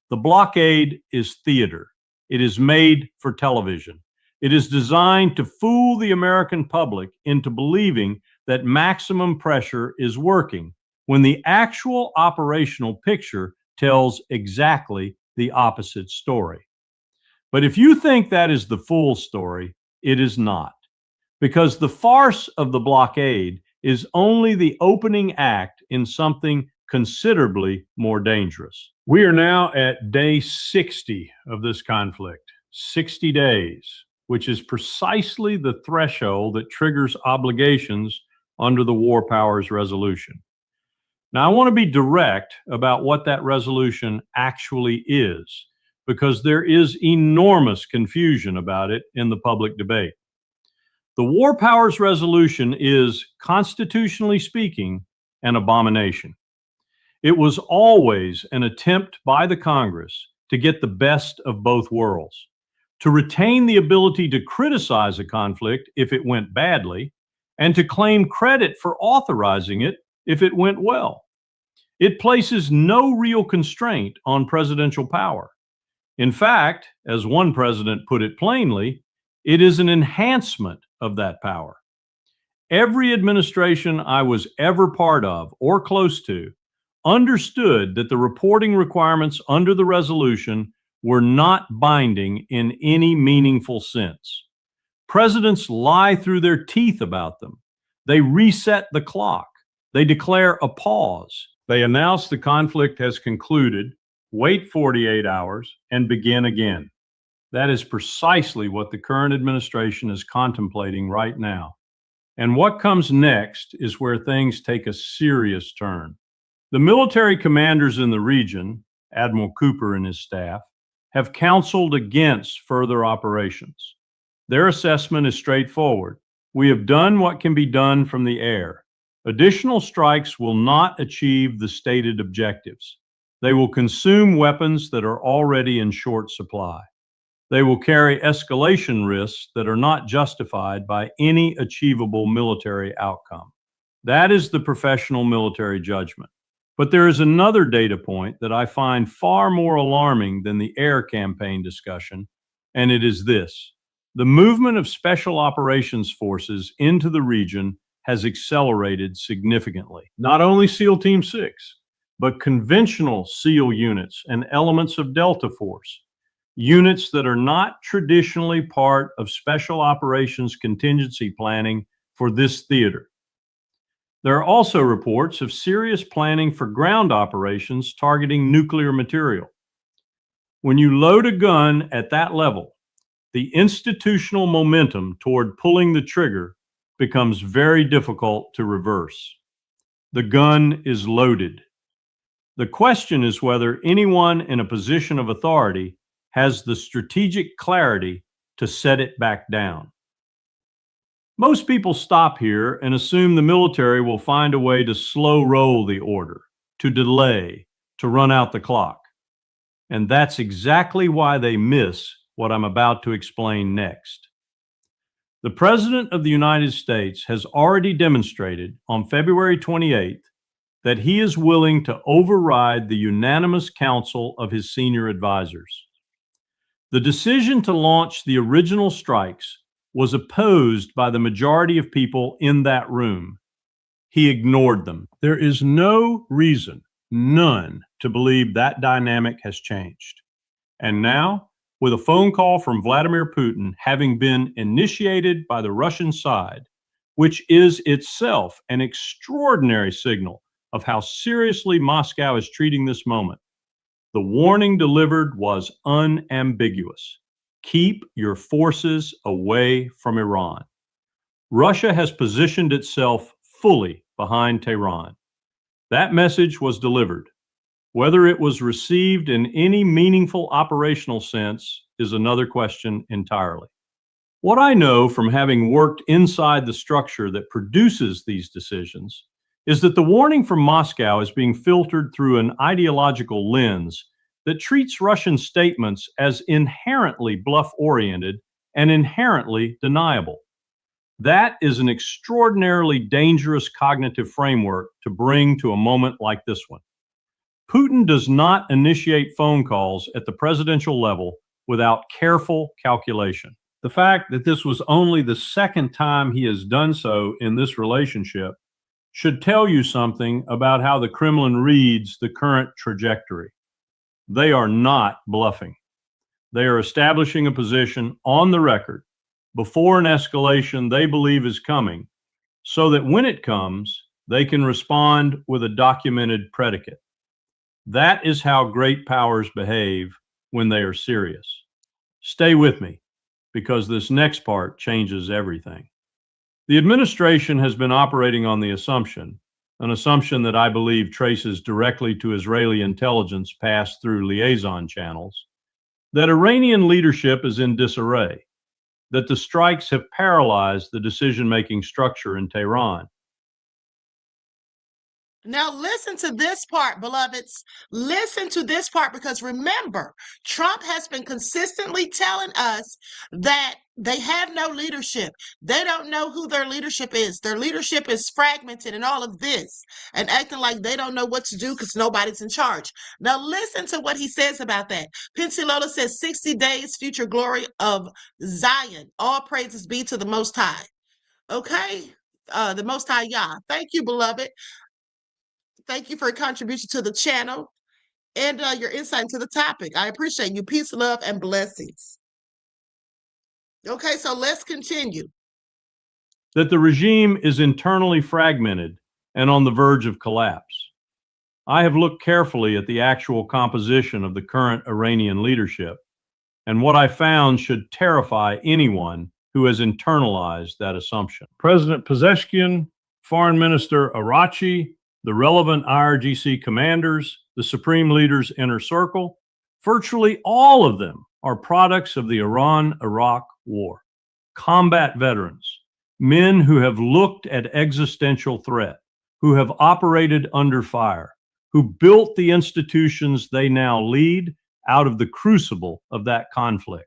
Speaker 5: The blockade is theater. It is made for television. It is designed to fool the American public into believing that maximum pressure is working, when the actual operational picture tells exactly the opposite story. But if you think that is the full story, it is not, because the farce of the blockade is only the opening act in something considerably more dangerous. We are now at day 60 of this conflict, 60 days, which is precisely the threshold that triggers obligations under the War Powers Resolution. Now, I want to be direct about what that resolution actually is, because there is enormous confusion about it in the public debate. The War Powers Resolution is, constitutionally speaking, an abomination. It was always an attempt by the Congress to get the best of both worlds, to retain the ability to criticize a conflict if it went badly, and to claim credit for authorizing it if it went well. It places no real constraint on presidential power. In fact, as one president put it plainly, it is an enhancement of that power. Every administration I was ever part of or close to understood that the reporting requirements under the resolution were not binding in any meaningful sense. Presidents lie through their teeth about them. They reset the clock. They declare a pause. They announce the conflict has concluded, wait 48 hours, and begin again. That is precisely what the current administration is contemplating right now. And what comes next is where things take a serious turn. The military commanders in the region, Admiral Cooper and his staff, have counseled against further operations. Their assessment is straightforward. We have done what can be done from the air. Additional strikes will not achieve the stated objectives. They will consume weapons that are already in short supply. They will carry escalation risks that are not justified by any achievable military outcome. That is the professional military judgment. But there is another data point that I find far more alarming than the air campaign discussion, and it is this. The movement of special operations forces into the region has accelerated significantly. Not only SEAL Team 6, but conventional SEAL units and elements of Delta Force, units that are not traditionally part of special operations contingency planning for this theater. There are also reports of serious planning for ground operations targeting nuclear material. When you load a gun at that level, the institutional momentum toward pulling the trigger becomes very difficult to reverse. The gun is loaded. The question is whether anyone in a position of authority has the strategic clarity to set it back down. Most people stop here and assume the military will find a way to slow roll the order, to delay, to run out the clock. And that's exactly why they miss what I'm about to explain next. The President of the United States has already demonstrated on February 28th that he is willing to override the unanimous counsel of his senior advisors. The decision to launch the original strikes was opposed by the majority of people in that room. He ignored them. There is no reason, none, to believe that dynamic has changed. And now, with a phone call from Vladimir Putin having been initiated by the Russian side, which is itself an extraordinary signal of how seriously Moscow is treating this moment, the warning delivered was unambiguous. Keep your forces away from Iran. Russia has positioned itself fully behind Tehran. That message was delivered. Whether it was received in any meaningful operational sense is another question entirely. What I know from having worked inside the structure that produces these decisions is that the warning from Moscow is being filtered through an ideological lens that treats Russian statements as inherently bluff-oriented and inherently deniable. That is an extraordinarily dangerous cognitive framework to bring to a moment like this one. Putin does not initiate phone calls at the presidential level without careful calculation. The fact that this was only the second time he has done so in this relationship should tell you something about how the Kremlin reads the current trajectory. They are not bluffing. They are establishing a position on the record before an escalation they believe is coming, so that when it comes, they can respond with a documented predicate. That is how great powers behave when they are serious. Stay with me, because this next part changes everything. The administration has been operating on the assumption, an assumption that I believe traces directly to Israeli intelligence passed through liaison channels, that Iranian leadership is in disarray, that the strikes have paralyzed the decision-making structure in Tehran.
Speaker 2: Now listen to this part, beloveds. Listen to this part, because remember, Trump has been consistently telling us that they have no leadership. They don't know who their leadership is. Their leadership is fragmented and all of this, and acting like they don't know what to do because nobody's in charge. Now listen to what he says about that. Pensilola says, 60 days, future glory of Zion. All praises be to the Most High. Okay? The Most High Yah. Thank you, beloved. Thank you for your contribution to the channel and your insight into the topic. I appreciate you. Peace, love, and blessings. Okay, so let's continue.
Speaker 5: That the regime is internally fragmented and on the verge of collapse. I have looked carefully at the actual composition of the current Iranian leadership, and what I found should terrify anyone who has internalized that assumption. President Pezeshkian, Foreign Minister Arachi, the relevant IRGC commanders, the supreme leaders' inner circle, virtually all of them are products of the Iran-Iraq war. Combat veterans, men who have looked at existential threat, who have operated under fire, who built the institutions they now lead out of the crucible of that conflict.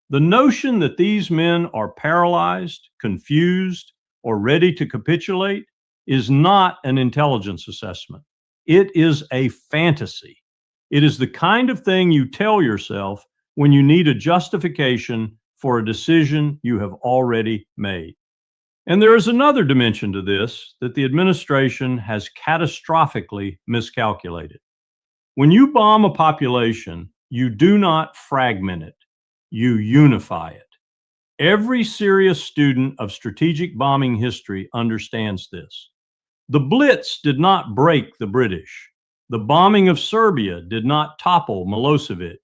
Speaker 5: The notion that these men are paralyzed, confused, or ready to capitulate is not an intelligence assessment. It is a fantasy. It is the kind of thing you tell yourself when you need a justification for a decision you have already made. And there is another dimension to this that the administration has catastrophically miscalculated. When you bomb a population, you do not fragment it, you unify it. Every serious student of strategic bombing history understands this. The Blitz did not break the British. The bombing of Serbia did not topple Milosevic.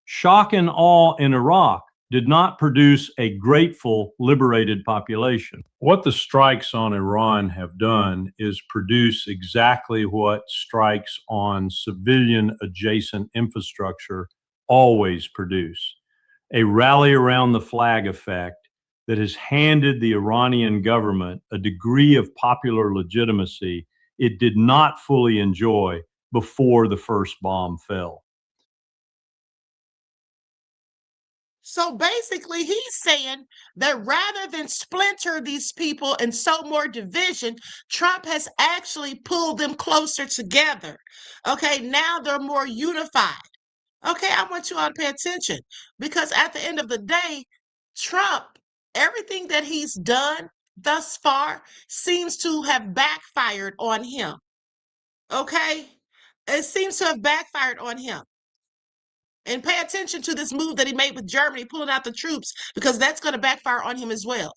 Speaker 5: Shock and awe in Iraq did not produce a grateful, liberated population. What the strikes on Iran have done is produce exactly what strikes on civilian adjacent infrastructure always produce: a rally around the flag effect that has handed the Iranian government a degree of popular legitimacy it did not fully enjoy before the first bomb fell.
Speaker 2: So basically, he's saying that rather than splinter these people and sow more division, Trump has actually pulled them closer together. Okay, now they're more unified. Okay, I want you all to pay attention because at the end of the day, Trump, everything that he's done thus far seems to have backfired on him. Okay, it seems to have backfired on him. And pay attention to this move that he made with Germany, pulling out the troops, because that's going to backfire on him as well.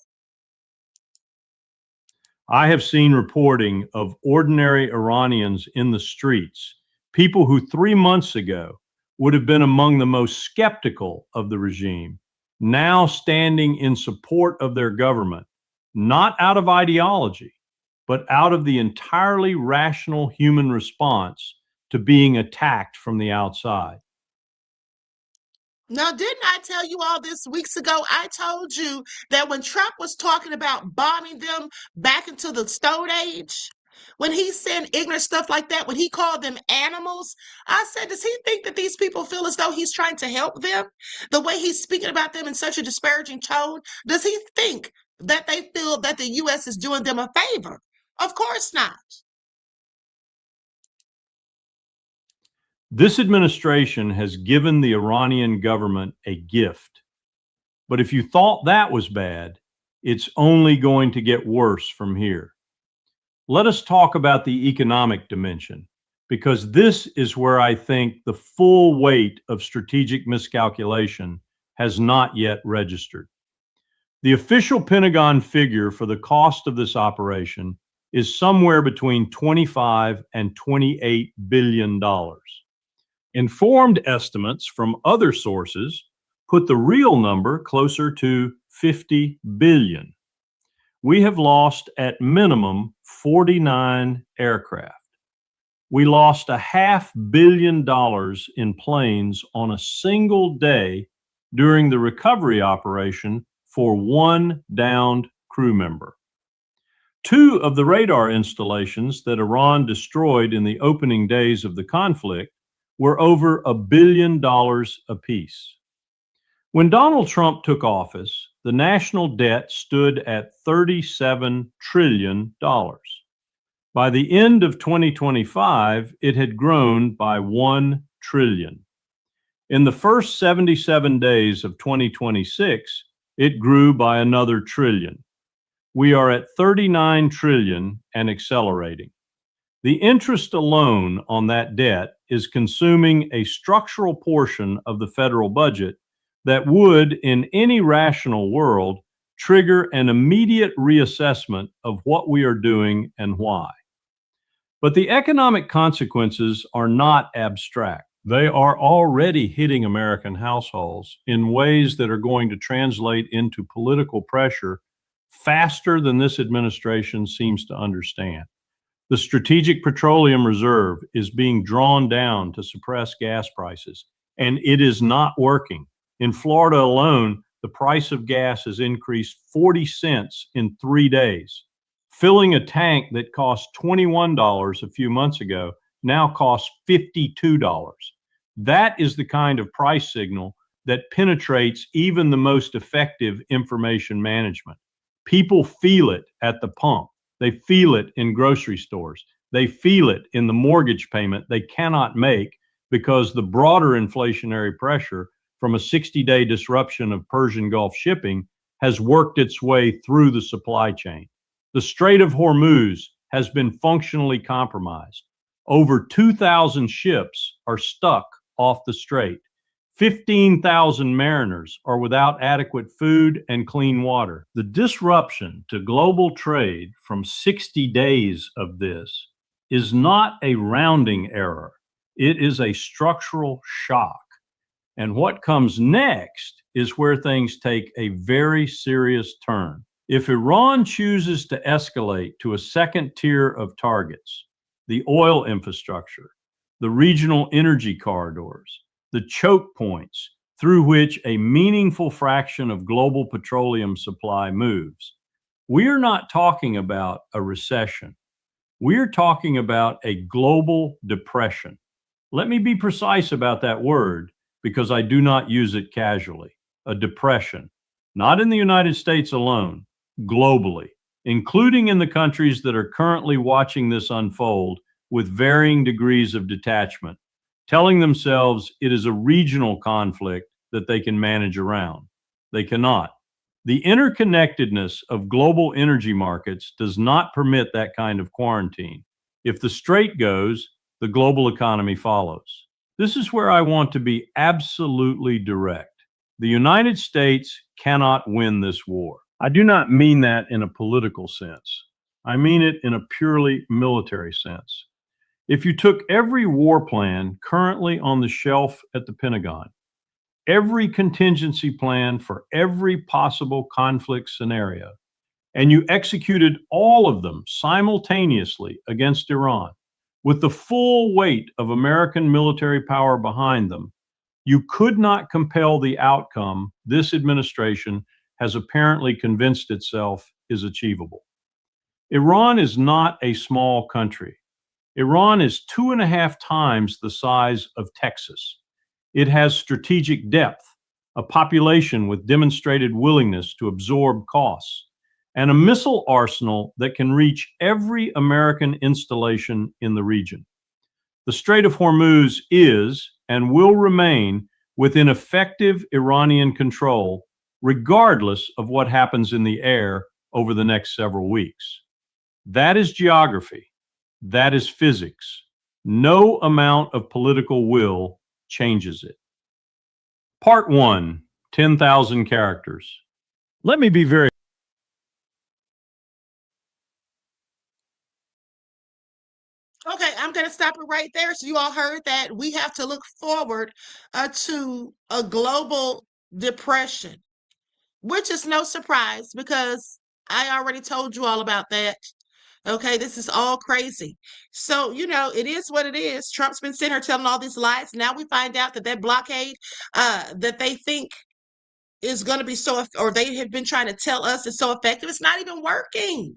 Speaker 5: I have seen reporting of ordinary Iranians in the streets, people who 3 months ago would have been among the most skeptical of the regime, now standing in support of their government, not out of ideology, but out of the entirely rational human response to being attacked from the outside.
Speaker 2: Now, didn't I tell you all this weeks ago? I told you that when Trump was talking about bombing them back into the Stone Age, when he said ignorant stuff like that, when he called them animals, I said, does he think that these people feel as though he's trying to help them? The way he's speaking about them in such a disparaging tone, does he think that they feel that the U.S. is doing them a favor? Of course not.
Speaker 5: This administration has given the Iranian government a gift. But if you thought that was bad, it's only going to get worse from here. Let us talk about the economic dimension, because this is where I think the full weight of strategic miscalculation has not yet registered. The official Pentagon figure for the cost of this operation is somewhere between $25 and $28 billion. Informed estimates from other sources put the real number closer to 50 billion. We have lost at minimum 49 aircraft. We lost $500 million in planes on a single day during the recovery operation for one downed crew member. 2 of the radar installations that Iran destroyed in the opening days of the conflict were over $1 billion apiece. When Donald Trump took office, the national debt stood at $37 trillion. By the end of 2025, it had grown by $1 trillion. In the first 77 days of 2026, it grew by another trillion. We are at 39 trillion and accelerating. The interest alone on that debt is consuming a structural portion of the federal budget that would, in any rational world, trigger an immediate reassessment of what we are doing and why. But the economic consequences are not abstract. They are already hitting American households in ways that are going to translate into political pressure faster than this administration seems to understand. The Strategic Petroleum Reserve is being drawn down to suppress gas prices, and it is not working. In Florida alone, the price of gas has increased 40 cents in 3 days. Filling a tank that cost $21 a few months ago now costs $52. That is the kind of price signal that penetrates even the most effective information management. People feel it at the pump. They feel it in grocery stores. They feel it in the mortgage payment they cannot make because the broader inflationary pressure from a 60-day disruption of Persian Gulf shipping has worked its way through the supply chain. The Strait of Hormuz has been functionally compromised. Over 2,000 ships are stuck off the strait. 15,000 mariners are without adequate food and clean water. The disruption to global trade from 60 days of this is not a rounding error. It is a structural shock. And what comes next is where things take a very serious turn. If Iran chooses to escalate to a second tier of targets, the oil infrastructure, the regional energy corridors, the choke points, through which a meaningful fraction of global petroleum supply moves. We're not talking about a recession. We're talking about a global depression. Let me be precise about that word because I do not use it casually. A depression, not in the United States alone, globally, including in the countries that are currently watching this unfold with varying degrees of detachment, telling themselves it is a regional conflict that they can manage around. They cannot. The interconnectedness of global energy markets does not permit that kind of quarantine. If the strait goes, the global economy follows. This is where I want to be absolutely direct. The United States cannot win this war. I do not mean that in a political sense. I mean it in a purely military sense. If you took every war plan currently on the shelf at the Pentagon, every contingency plan for every possible conflict scenario, and you executed all of them simultaneously against Iran, with the full weight of American military power behind them, you could not compel the outcome this administration has apparently convinced itself is achievable. Iran is not a small country. Iran is 2.5 times the size of Texas. It has strategic depth, a population with demonstrated willingness to absorb costs, and a missile arsenal that can reach every American installation in the region. The Strait of Hormuz is and will remain within effective Iranian control, regardless of what happens in the air over the next several weeks. That is geography. That is physics. No amount of political will changes it. Part 1, 10,000 characters. Let me be very
Speaker 2: Okay, I'm going to stop it right there. So you all heard that we have to look forward to a global depression, which is no surprise because I already told you all about that. Okay, this is all crazy. So, it is what it is. Trump's been sitting here telling all these lies. Now we find out that blockade that they think is going to be or they have been trying to tell us is so effective. It's not even working.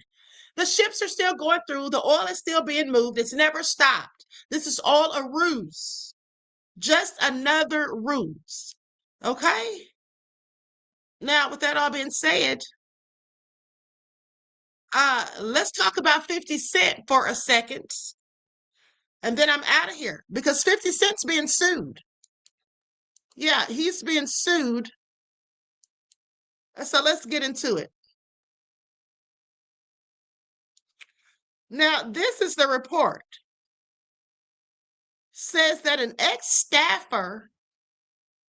Speaker 2: The ships are still going through. The oil is still being moved. It's never stopped. This is all a ruse. Just another ruse. Okay? Now, with that all being said, let's talk about 50 Cent for a second. And then I'm out of here because 50 Cent's being sued. Yeah, he's being sued. So let's get into it. Now, this is the report. Says that an ex-staffer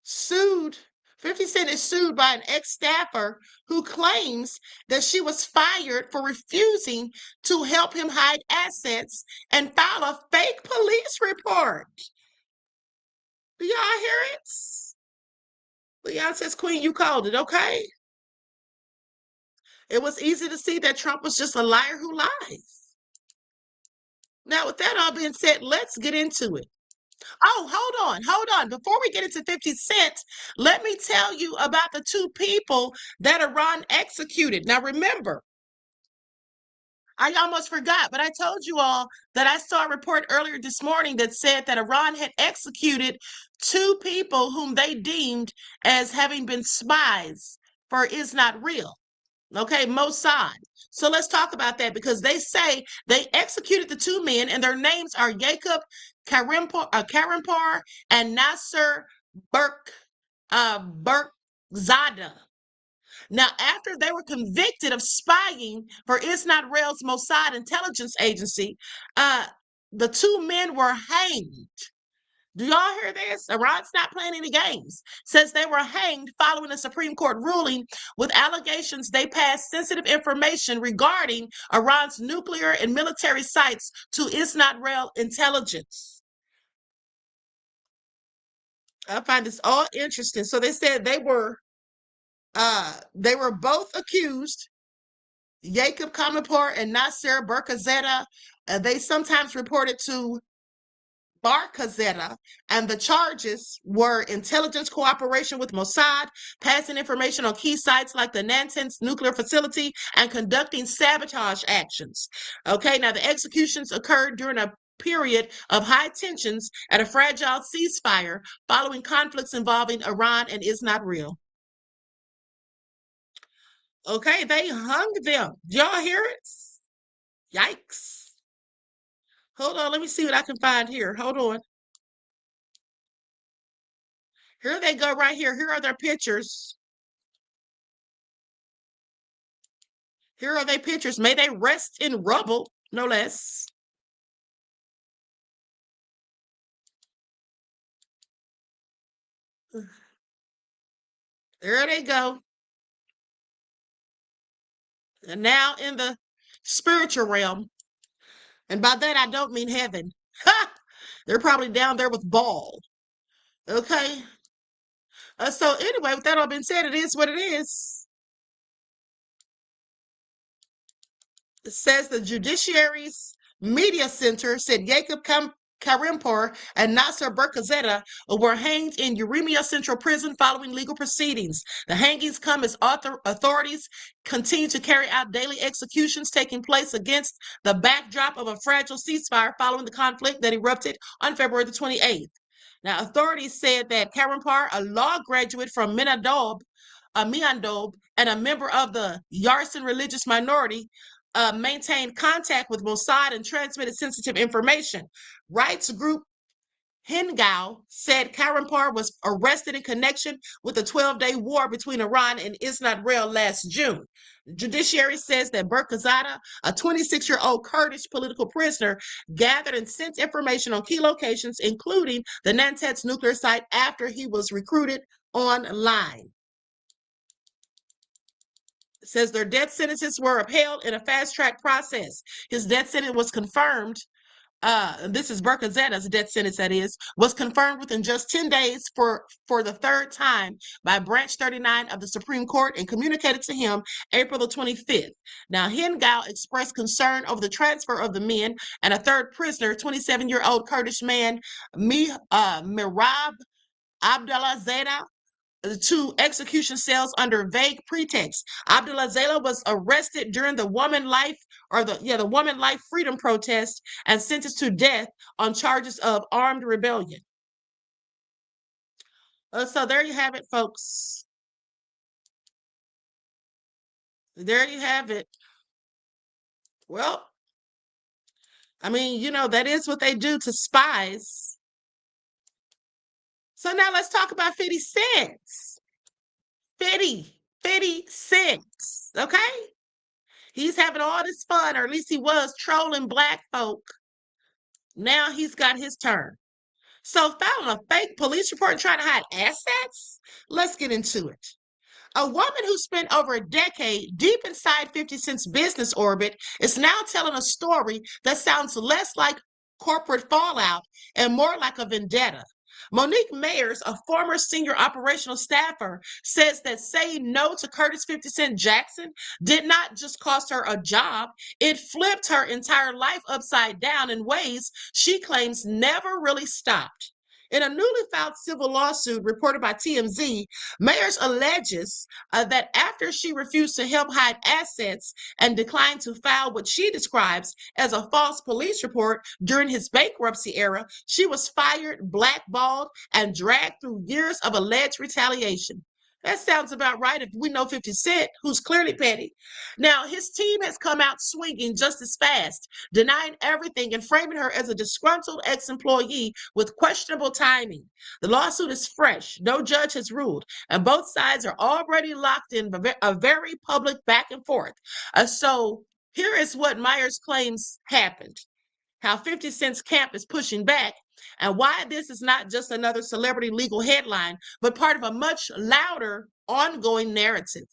Speaker 2: sued, 50 Cent is sued by an ex-staffer who claims that she was fired for refusing to help him hide assets and file a fake police report. Do y'all hear it? Leon says, Queen, you called it, okay? It was easy to see that Trump was just a liar who lies. Now, with that all being said, let's get into it. Oh, hold on. Before we get into 50 Cent, let me tell you about the 2 people that Iran executed. Now, remember, I almost forgot, but I told you all that I saw a report earlier this morning that said that Iran had executed 2 people whom they deemed as having been spies for Is Not Real. Okay, Mossad. So let's talk about that because they say they executed the 2 men and their names are Jacob Karimpar and Nasser Berkzada. Now, after they were convicted of spying for Is Not Real's Mossad intelligence agency, the 2 men were hanged. Do y'all hear this? Iran's not playing any games. Says they were hanged following a Supreme Court ruling with allegations they passed sensitive information regarding Iran's nuclear and military sites to Is Not Real intelligence. I find this all interesting. So they said they were both accused, Jacob Karimpar and Nasser Berkzada. They sometimes reported to Barkazeta, and the charges were intelligence cooperation with Mossad, passing information on key sites like the Natanz nuclear facility, and conducting sabotage actions. Okay, now the executions occurred during a period of high tensions and a fragile ceasefire following conflicts involving Iran and Israel. Okay, they hung them. Y'all hear it? Yikes. Hold on, let me see what I can find here. Hold on. Here they go right here. Here are their pictures. Here are their pictures. May they rest in rubble, no less. There they go. And now in the spiritual realm, and by that I don't mean heaven. They're probably down there with Baal. Okay. So anyway, with that all being said, it is what it is. It says the Judiciary's Media Center said Jacob Karimpor and Nasser Berkazeta were hanged in Uremia Central Prison following legal proceedings. The hangings come as authorities continue to carry out daily executions taking place against the backdrop of a fragile ceasefire following the conflict that erupted on February the 28th. Now, authorities said that Karimpor, a law graduate from Miandob, and a member of the Yarsan religious minority, maintained contact with Mossad and transmitted sensitive information. Rights group Hengao said Karimpor was arrested in connection with the 12-day war between Iran and Israel last June. The judiciary says that Berkazada, a 26-year-old Kurdish political prisoner, gathered and sent information on key locations, including the Natanz nuclear site, after he was recruited online. It says their death sentences were upheld in a fast-track process. His death sentence was confirmed. This is Berkazeta's death sentence, that is, was confirmed within just 10 days for the third time by Branch 39 of the Supreme Court and communicated to him April the 25th. Now, Hengao expressed concern over the transfer of the men and a third prisoner, 27-year-old Kurdish man, Mirab Abdullah Zeda, to execution cells under vague pretext. Abdullah Zela was arrested during the Woman Life Freedom protest and sentenced to death on charges of armed rebellion. So there you have it, folks. There you have it. Well, I mean, you know, that is what they do to spies. So now let's talk about 50 cents. 50 cents, okay? He's having all this fun, or at least he was, trolling black folk. Now he's got his turn. So filing a fake police report and trying to hide assets? Let's get into it. A woman who spent over a decade deep inside 50 Cent's business orbit is now telling a story that sounds less like corporate fallout and more like a vendetta. Monique Mayers, a former senior operational staffer, says that saying no to Curtis 50 Cent Jackson did not just cost her a job, it flipped her entire life upside down in ways she claims never really stopped. In a newly filed civil lawsuit reported by TMZ, Mayers alleges that after she refused to help hide assets and declined to file what she describes as a false police report during his bankruptcy era, she was fired, blackballed, and dragged through years of alleged retaliation. That sounds about right if we know 50 Cent, who's clearly petty. Now, his team has come out swinging just as fast, denying everything and framing her as a disgruntled ex-employee with questionable timing. The lawsuit is fresh. No judge has ruled, and both sides are already locked in a very public back and forth. So here is what Myers claims happened. How 50 Cent's camp is pushing back, and why this is not just another celebrity legal headline, but part of a much louder ongoing narrative.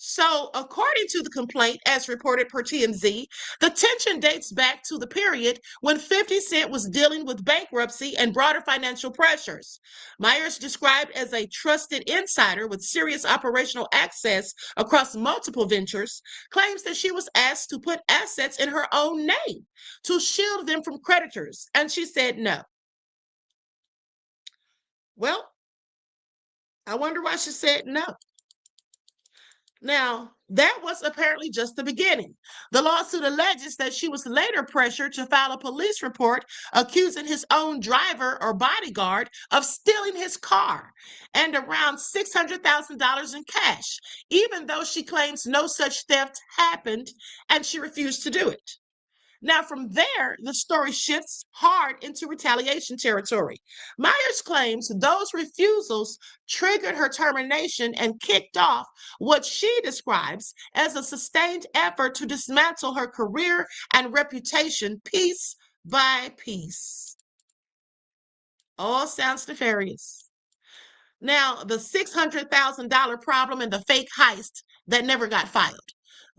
Speaker 2: So, according to the complaint, as reported per TMZ, the tension dates back to the period when 50 Cent was dealing with bankruptcy and broader financial pressures. Myers, described as a trusted insider with serious operational access across multiple ventures, claims that she was asked to put assets in her own name to shield them from creditors, and she said no. Well, I wonder why she said no. Now, that was apparently just the beginning. The lawsuit alleges that she was later pressured to file a police report accusing his own driver or bodyguard of stealing his car and around $600,000 in cash, even though she claims no such theft happened and she refused to do it. Now, from there, the story shifts hard into retaliation territory. Myers claims those refusals triggered her termination and kicked off what she describes as a sustained effort to dismantle her career and reputation piece by piece. All sounds nefarious. Now, the $600,000 problem and the fake heist that never got filed.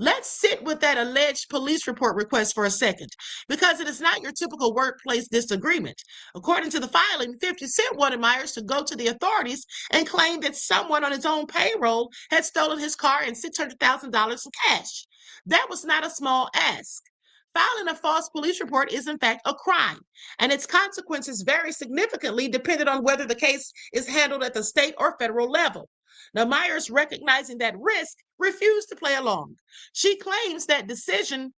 Speaker 2: Let's sit with that alleged police report request for a second, because it is not your typical workplace disagreement. According to the filing, 50 Cent wanted Myers to go to the authorities and claim that someone on his own payroll had stolen his car and $600,000 in cash. That was not a small ask. Filing a false police report is, in fact, a crime, and its consequences vary significantly depending on whether the case is handled at the state or federal level. Now, Myers, recognizing that risk, refused to play along. She claims that decision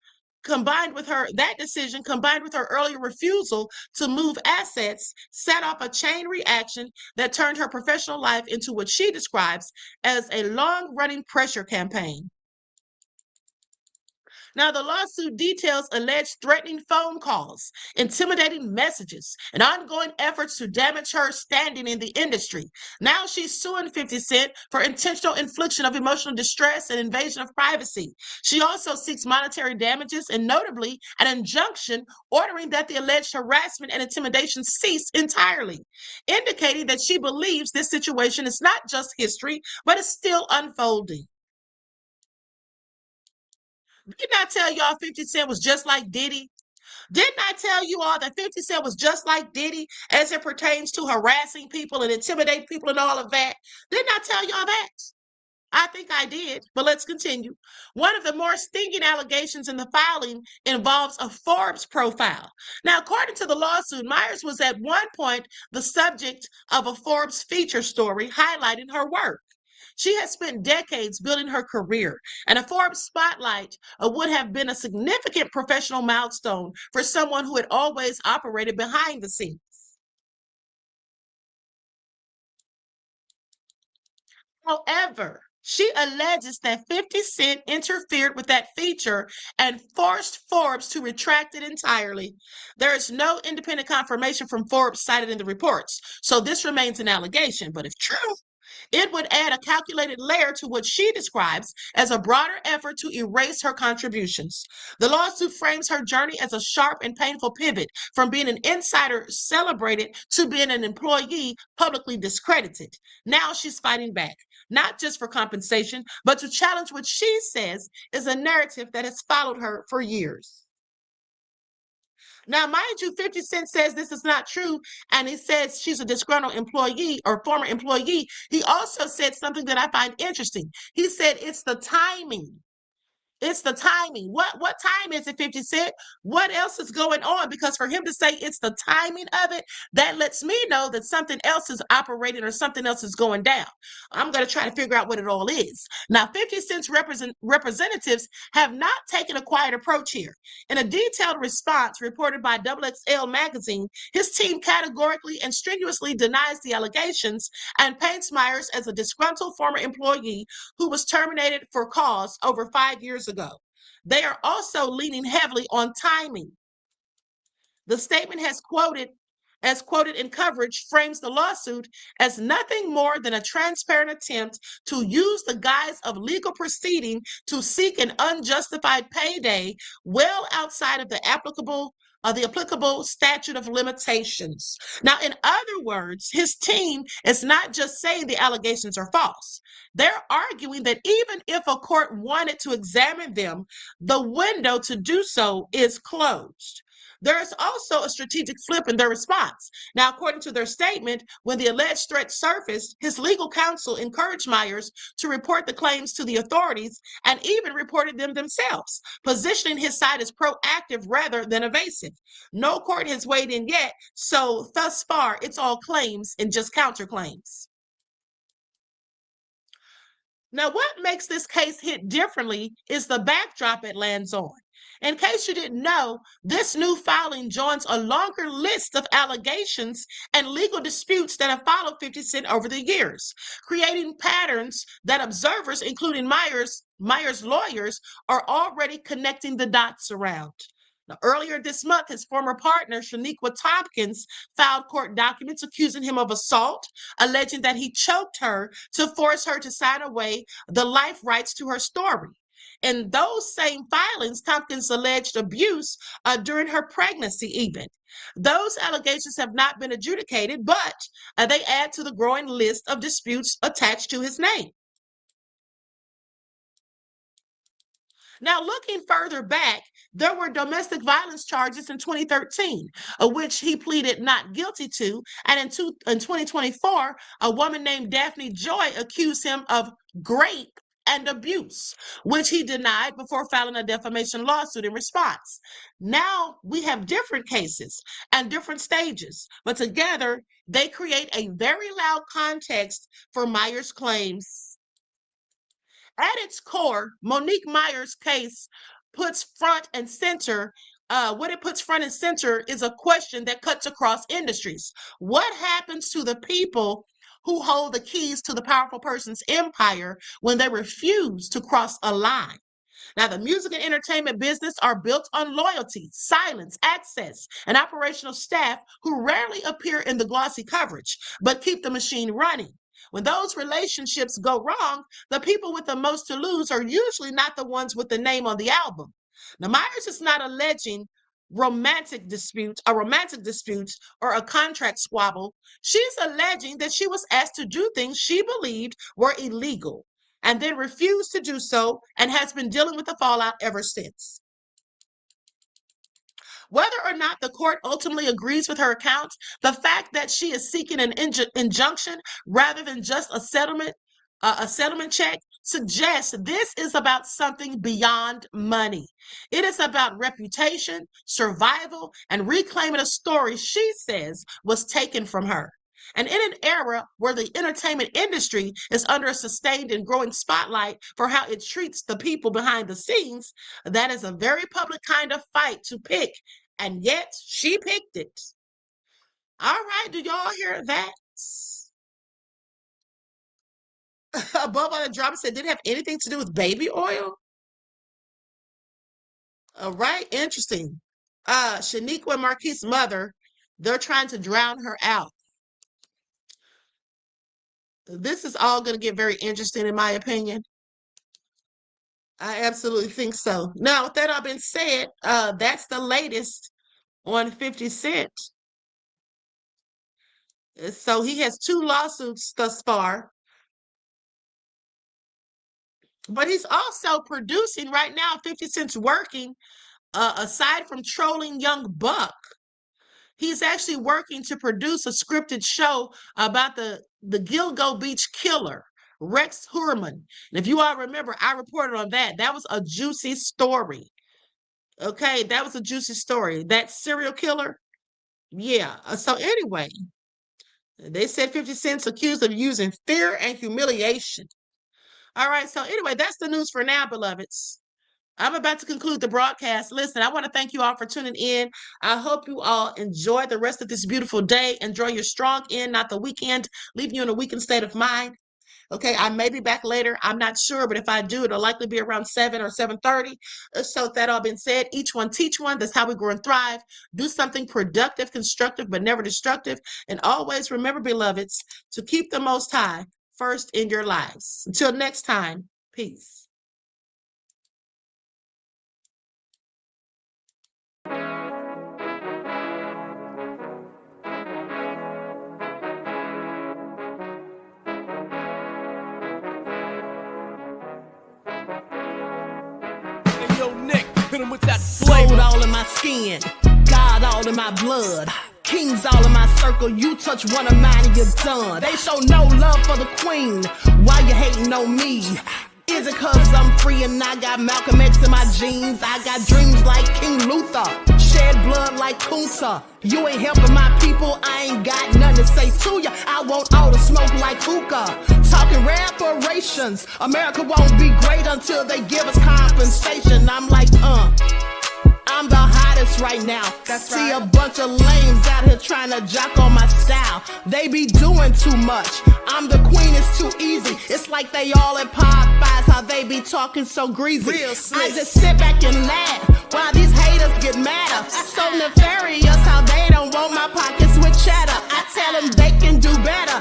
Speaker 2: combined with her earlier refusal to move assets set off a chain reaction that turned her professional life into what she describes as a long-running pressure campaign. Now, the lawsuit details alleged threatening phone calls, intimidating messages, and ongoing efforts to damage her standing in the industry. Now she's suing 50 Cent for intentional infliction of emotional distress and invasion of privacy. She also seeks monetary damages and, notably, an injunction ordering that the alleged harassment and intimidation cease entirely, indicating that she believes this situation is not just history, but is still unfolding. Didn't I tell y'all 50 Cent was just like Diddy? Didn't I tell you all that 50 Cent was just like Diddy as it pertains to harassing people and intimidating people and all of that? Didn't I tell y'all that? I think I did, but let's continue. One of the more stinging allegations in the filing involves a Forbes profile. Now, according to the lawsuit, Myers was at one point the subject of a Forbes feature story highlighting her work. She has spent decades building her career, and a Forbes spotlight would have been a significant professional milestone for someone who had always operated behind the scenes. However, she alleges that 50 Cent interfered with that feature and forced Forbes to retract it entirely. There is no independent confirmation from Forbes cited in the reports, so this remains an allegation, but if true, it would add a calculated layer to what she describes as a broader effort to erase her contributions. The lawsuit frames her journey as a sharp and painful pivot from being an insider celebrated to being an employee publicly discredited. Now she's fighting back, not just for compensation, but to challenge what she says is a narrative that has followed her for years. Now, mind you, 50 Cent says this is not true, and he says she's a disgruntled employee or former employee. He also said something that I find interesting. He said it's the timing. It's the timing. What time is it, 50 Cent? What else is going on? Because for him to say it's the timing of it, that lets me know that something else is operating or something else is going down. I'm going to try to figure out what it all is. Now, 50 Cent's representatives have not taken a quiet approach here. In a detailed response reported by XXL magazine, his team categorically and strenuously denies the allegations and paints Myers as a disgruntled former employee who was terminated for cause over 5 years ago. They are also leaning heavily on timing. The statement quoted in coverage, frames the lawsuit as nothing more than a transparent attempt to use the guise of legal proceeding to seek an unjustified payday well outside of the applicable the applicable statute of limitations. Now, in other words, his team is not just saying the allegations are false. They're arguing that even if a court wanted to examine them, the window to do so is closed. There is also a strategic flip in their response. Now, according to their statement, when the alleged threat surfaced, his legal counsel encouraged Myers to report the claims to the authorities and even reported them themselves, positioning his side as proactive rather than evasive. No court has weighed in yet, so thus far, it's all claims and just counterclaims. Now, what makes this case hit differently is the backdrop it lands on. In case you didn't know, this new filing joins a longer list of allegations and legal disputes that have followed 50 Cent over the years, creating patterns that observers, including Myers' lawyers, are already connecting the dots around. Now, earlier this month, his former partner, Shaniqua Tompkins, filed court documents accusing him of assault, alleging that he choked her to force her to sign away the life rights to her story. In those same filings, Tompkins alleged abuse during her pregnancy even. Those allegations have not been adjudicated, but they add to the growing list of disputes attached to his name. Now, looking further back, there were domestic violence charges in 2013, which he pleaded not guilty to. And in 2024, a woman named Daphne Joy accused him of rape and abuse, which he denied before filing a defamation lawsuit in response. Now we have different cases and different stages, but together they create a very loud context for Myers' claims. At its core, Monique Myers' case puts front and center. What it puts front and center is a question that cuts across industries. What happens to the people who hold the keys to the powerful person's empire when they refuse to cross a line? Now, the music and entertainment business are built on loyalty, silence, access, and operational staff who rarely appear in the glossy coverage, but keep the machine running. When those relationships go wrong, the people with the most to lose are usually not the ones with the name on the album. Now, Myers is not alleging romantic disputes or a contract squabble. She's alleging that she was asked to do things she believed were illegal and then refused to do so and has been dealing with the fallout ever since. Whether or not the court ultimately agrees with her account, the fact that she is seeking an injunction rather than just a settlement check suggests this is about something beyond money. It is about reputation, survival, and reclaiming a story she says was taken from her. And in an era where the entertainment industry is under a sustained and growing spotlight for how it treats the people behind the scenes, that is a very public kind of fight to pick. And yet she picked it. All right, do y'all hear that? Above on the drama said, didn't have anything to do with baby oil. All right, interesting. Shaniqua and Marquis' mother, they're trying to drown her out. This is all going to get very interesting, in my opinion. I absolutely think so. Now, with that all being said, that's the latest on 50 Cent. So he has 2 lawsuits thus far. But he's also producing right now. 50 Cent's working, aside from trolling Young Buck, he's actually working to produce a scripted show about the Gilgo Beach killer, Rex Hurman. And if you all remember, I reported on that. That was a juicy story. Okay, that was a juicy story. That serial killer. Yeah. So anyway, they said 50 Cent's accused of using fear and humiliation. All right. So anyway, that's the news for now, beloveds. I'm about to conclude the broadcast. Listen, I want to thank you all for tuning in. I hope you all enjoy the rest of this beautiful day. Enjoy your strong end, not the weekend, leaving you in a weakened state of mind. Okay, I may be back later. I'm not sure, but if I do, it'll likely be around 7 or 7:30. So with that all being said, each one teach one. That's how we grow and thrive. Do something productive, constructive, but never destructive. And always remember, beloveds, to keep the Most High first in your lives. Until next time, peace.
Speaker 1: Hit 'em with that flavor. Gold all in my skin, God all in my blood. Kings all in my circle, you touch one of mine and you're done. They show no love for the queen, why you hating on me? Is it cause I'm free and I got Malcolm X in my jeans? I got dreams like King Luther, shed blood like Kunta. You ain't helping my people, I ain't got nothing to say to ya. I want all the smoke like hookah. Talking reparations, America won't be great until they give us compensation. I'm like, I'm the hottest right now. See a bunch of lames out here trying to jock on my style. They be doing too much. I'm the queen, it's too easy. It's like they all at Popeyes, how they be talking so greasy. I just sit back and laugh while these haters get madder. So nefarious how they don't want my pockets with cheddar. I tell them they can do better.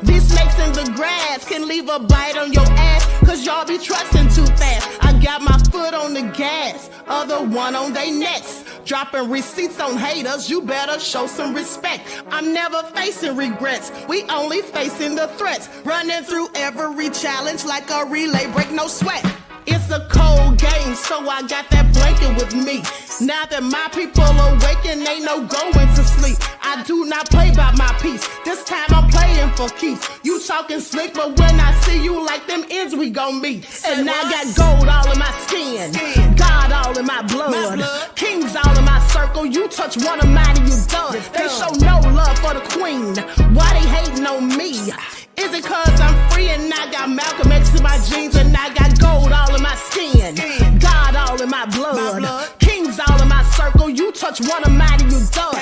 Speaker 1: These snakes in the grass can leave a bite on your ass, cause y'all be trusting too fast. I got my foot on the gas, other one on they necks. Dropping receipts on haters, you better show some respect. I'm never facing regrets, we only facing the threats. Running through every challenge like a relay, break no sweat. It's a cold game, so I got that blanket with me. Now that my people awaken, ain't no going to sleep. I do not play by my piece, this time I'm playing for keeps. You talking slick, but when I see you like them ends, we gon' meet. And I got gold all in my skin, God all in my blood. Kings all in my circle, you touch one of mine and you done. They show no love for the queen, why they hating on me? Is it cause I'm free and I got Malcolm X in my jeans and I got gold all in my skin, God all in my blood. Kings all in my circle, you touch one of mine and you done.